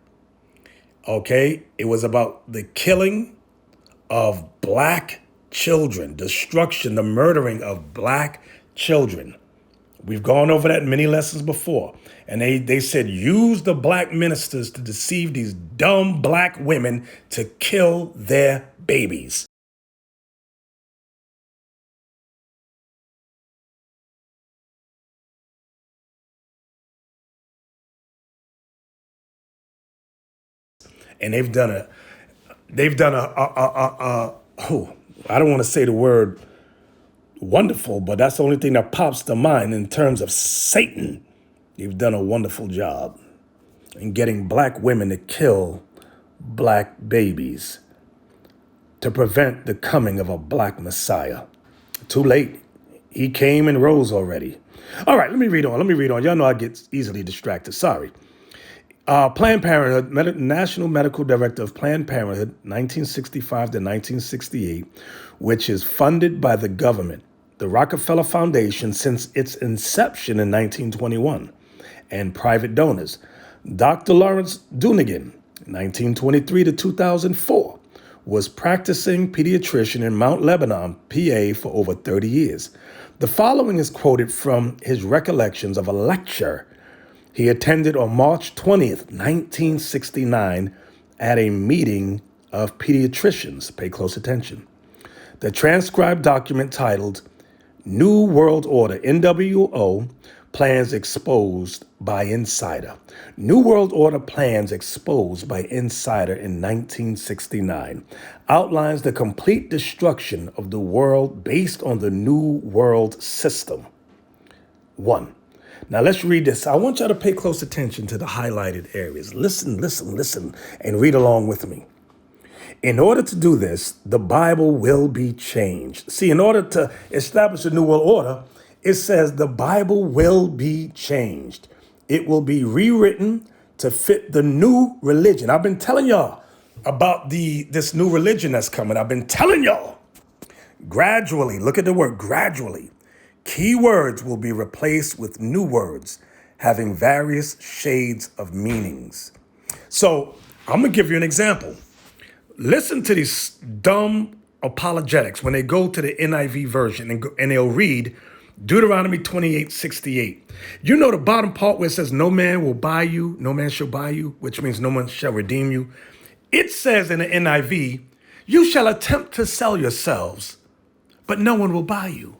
Okay, it was about the killing of black children, destruction, the murdering of black children. We've gone over that in many lessons before. And they said, use the black ministers to deceive these dumb black women to kill their babies. And they've done a I don't want to say the word wonderful, but that's the only thing that pops to mind in terms of Satan. They've done a wonderful job in getting black women to kill black babies to prevent the coming of a black Messiah. Too late. He came and rose already. All right, let me read on. Y'all know I get easily distracted. Sorry. Planned Parenthood, National Medical Director of Planned Parenthood, 1965 to 1968, which is funded by the government, the Rockefeller Foundation since its inception in 1921, and private donors. Dr. Lawrence Dunigan, 1923 to 2004, was practicing pediatrician in Mount Lebanon, PA, for over 30 years. The following is quoted from his recollections of a lecture he attended on March 20th, 1969, at a meeting of pediatricians. Pay close attention. The transcribed document titled New World Order, NWO, Plans Exposed by Insider. New World Order Plans Exposed by Insider in 1969 outlines the complete destruction of the world based on the New World System. 1. Now let's read this. I want y'all to pay close attention to the highlighted areas. Listen, and read along with me. In order to do this, the Bible will be changed. See, in order to establish a new world order, it says the Bible will be changed. It will be rewritten to fit the new religion. I've been telling y'all about this new religion that's coming. I've been telling y'all. Gradually, look at the word gradually. Key words will be replaced with new words having various shades of meanings. So I'm going to give you an example. Listen to these dumb apologetics when they go to the NIV version and they'll read Deuteronomy 28:68. You know the bottom part where it says, no man will buy you, no man shall buy you, which means no one shall redeem you. It says in the NIV, you shall attempt to sell yourselves, but no one will buy you.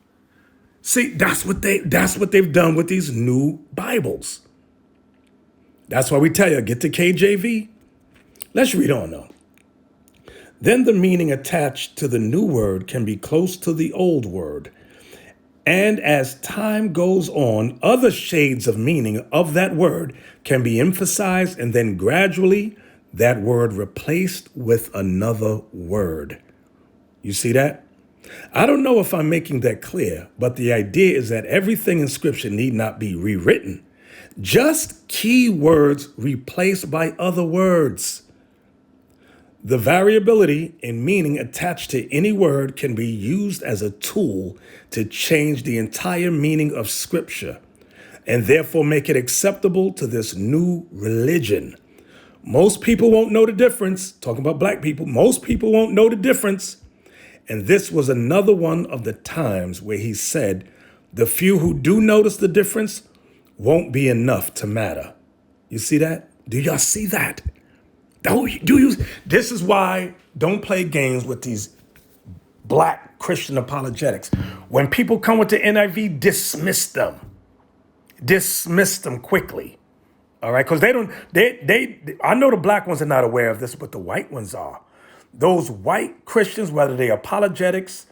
See, that's what they've done with these new Bibles. That's why we tell you, get the KJV. Let's read on though. Then the meaning attached to the new word can be close to the old word. And as time goes on, other shades of meaning of that word can be emphasized, and then gradually that word replaced with another word. You see that? I don't know if I'm making that clear, but the idea is that everything in Scripture need not be rewritten. Just key words replaced by other words. The variability in meaning attached to any word can be used as a tool to change the entire meaning of Scripture and therefore make it acceptable to this new religion. Most people won't know the difference. Talking about black people, most people won't know the difference. And this was another one of the times where he said, the few who do notice the difference won't be enough to matter. You see that? Do y'all see that? This is why don't play games with these black Christian apologetics. When people come with the NIV, dismiss them. Dismiss them quickly. All right? Because I know the black ones are not aware of this, but the white ones are. Those white Christians, whether they are apologetics,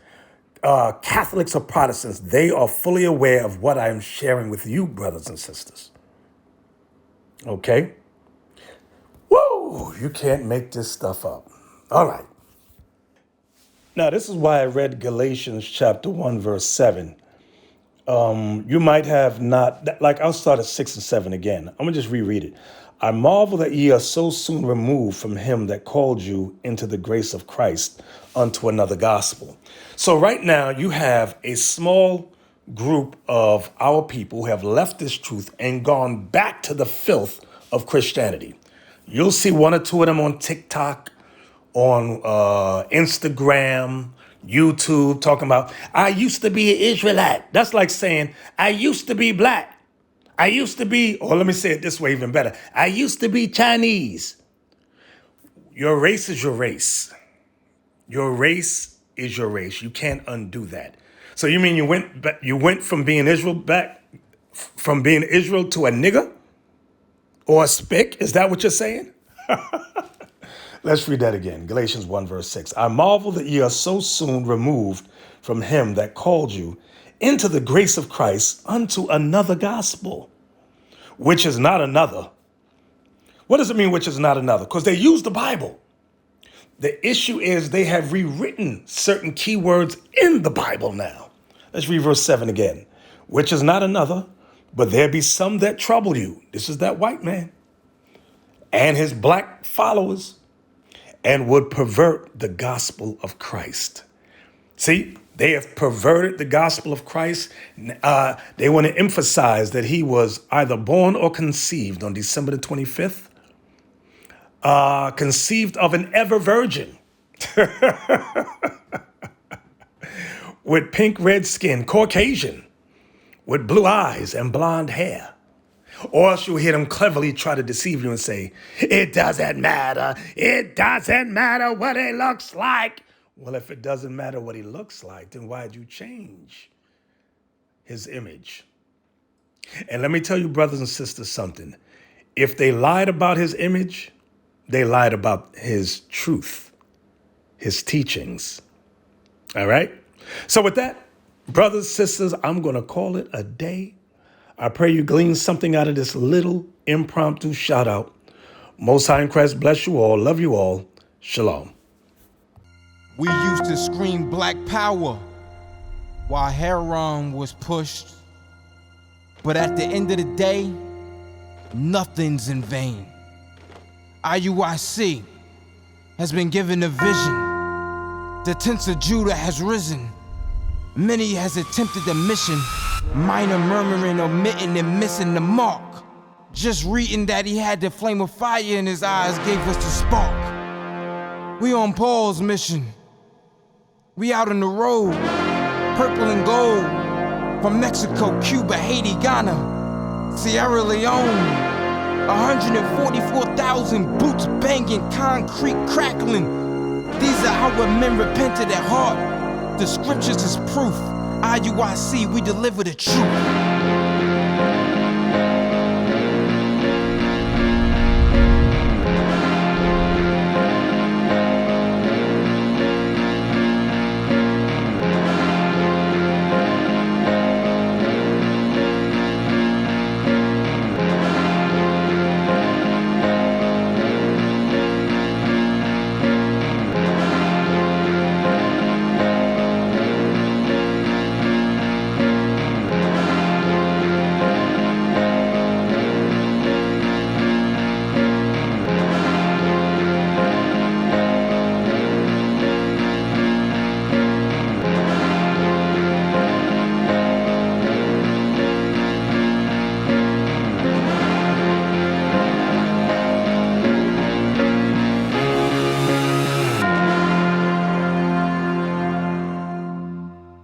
Catholics or Protestants, they are fully aware of what I am sharing with you, brothers and sisters. Okay? Woo! You can't make this stuff up. All right. Now, this is why I read Galatians chapter 1, verse 7. You might have not, like I'll start at 6 and 7 again. I'm going to just reread it. I marvel that ye are so soon removed from him that called you into the grace of Christ unto another gospel. So right now you have a small group of our people who have left this truth and gone back to the filth of Christianity. You'll see one or two of them on TikTok, on Instagram, YouTube, talking about, I used to be an Israelite. That's like saying, I used to be black. I used to be, or let me say it this way even better. I used to be Chinese. Your race is your race. Your race is your race. You can't undo that. So you mean you went from being Israel to a nigger or a spick? Is that what you're saying? Let's read that again. Galatians 1 verse 6. I marvel that ye are so soon removed from him that called you into the grace of Christ unto another gospel, which is not another, What does it mean, which is not another? Because they use the Bible. The issue is they have rewritten certain keywords in the Bible now. Let's read verse 7 again. Which is not another, but there be some that trouble you. This is that white man and his black followers, and would pervert the gospel of Christ. See, they have perverted the gospel of Christ. They want to emphasize that he was either born or conceived on December the 25th, conceived of an ever virgin with pink red skin, Caucasian, with blue eyes and blonde hair. Or else you'll hear them cleverly try to deceive you and say, it doesn't matter. It doesn't matter what he looks like. Well, if it doesn't matter what he looks like, then why'd you change his image? And let me tell you, brothers and sisters, something. If they lied about his image, they lied about his truth, his teachings. All right? So with that, brothers, sisters, I'm going to call it a day. I pray you glean something out of this little impromptu shout out. Most High in Christ bless you all. Love you all. Shalom. We used to scream black power while heroin was pushed. But at the end of the day, nothing's in vain. IUIC has been given a vision. The tents of Judah has risen. Many has attempted the mission, minor murmuring, omitting, and missing the mark. Just reading that he had the flame of fire in his eyes gave us the spark. We on Paul's mission. We out on the road, purple and gold, from Mexico, Cuba, Haiti, Ghana, Sierra Leone. 144,000 boots banging, concrete crackling. These are our men repented at heart. The scriptures is proof. IUIC, we deliver the truth.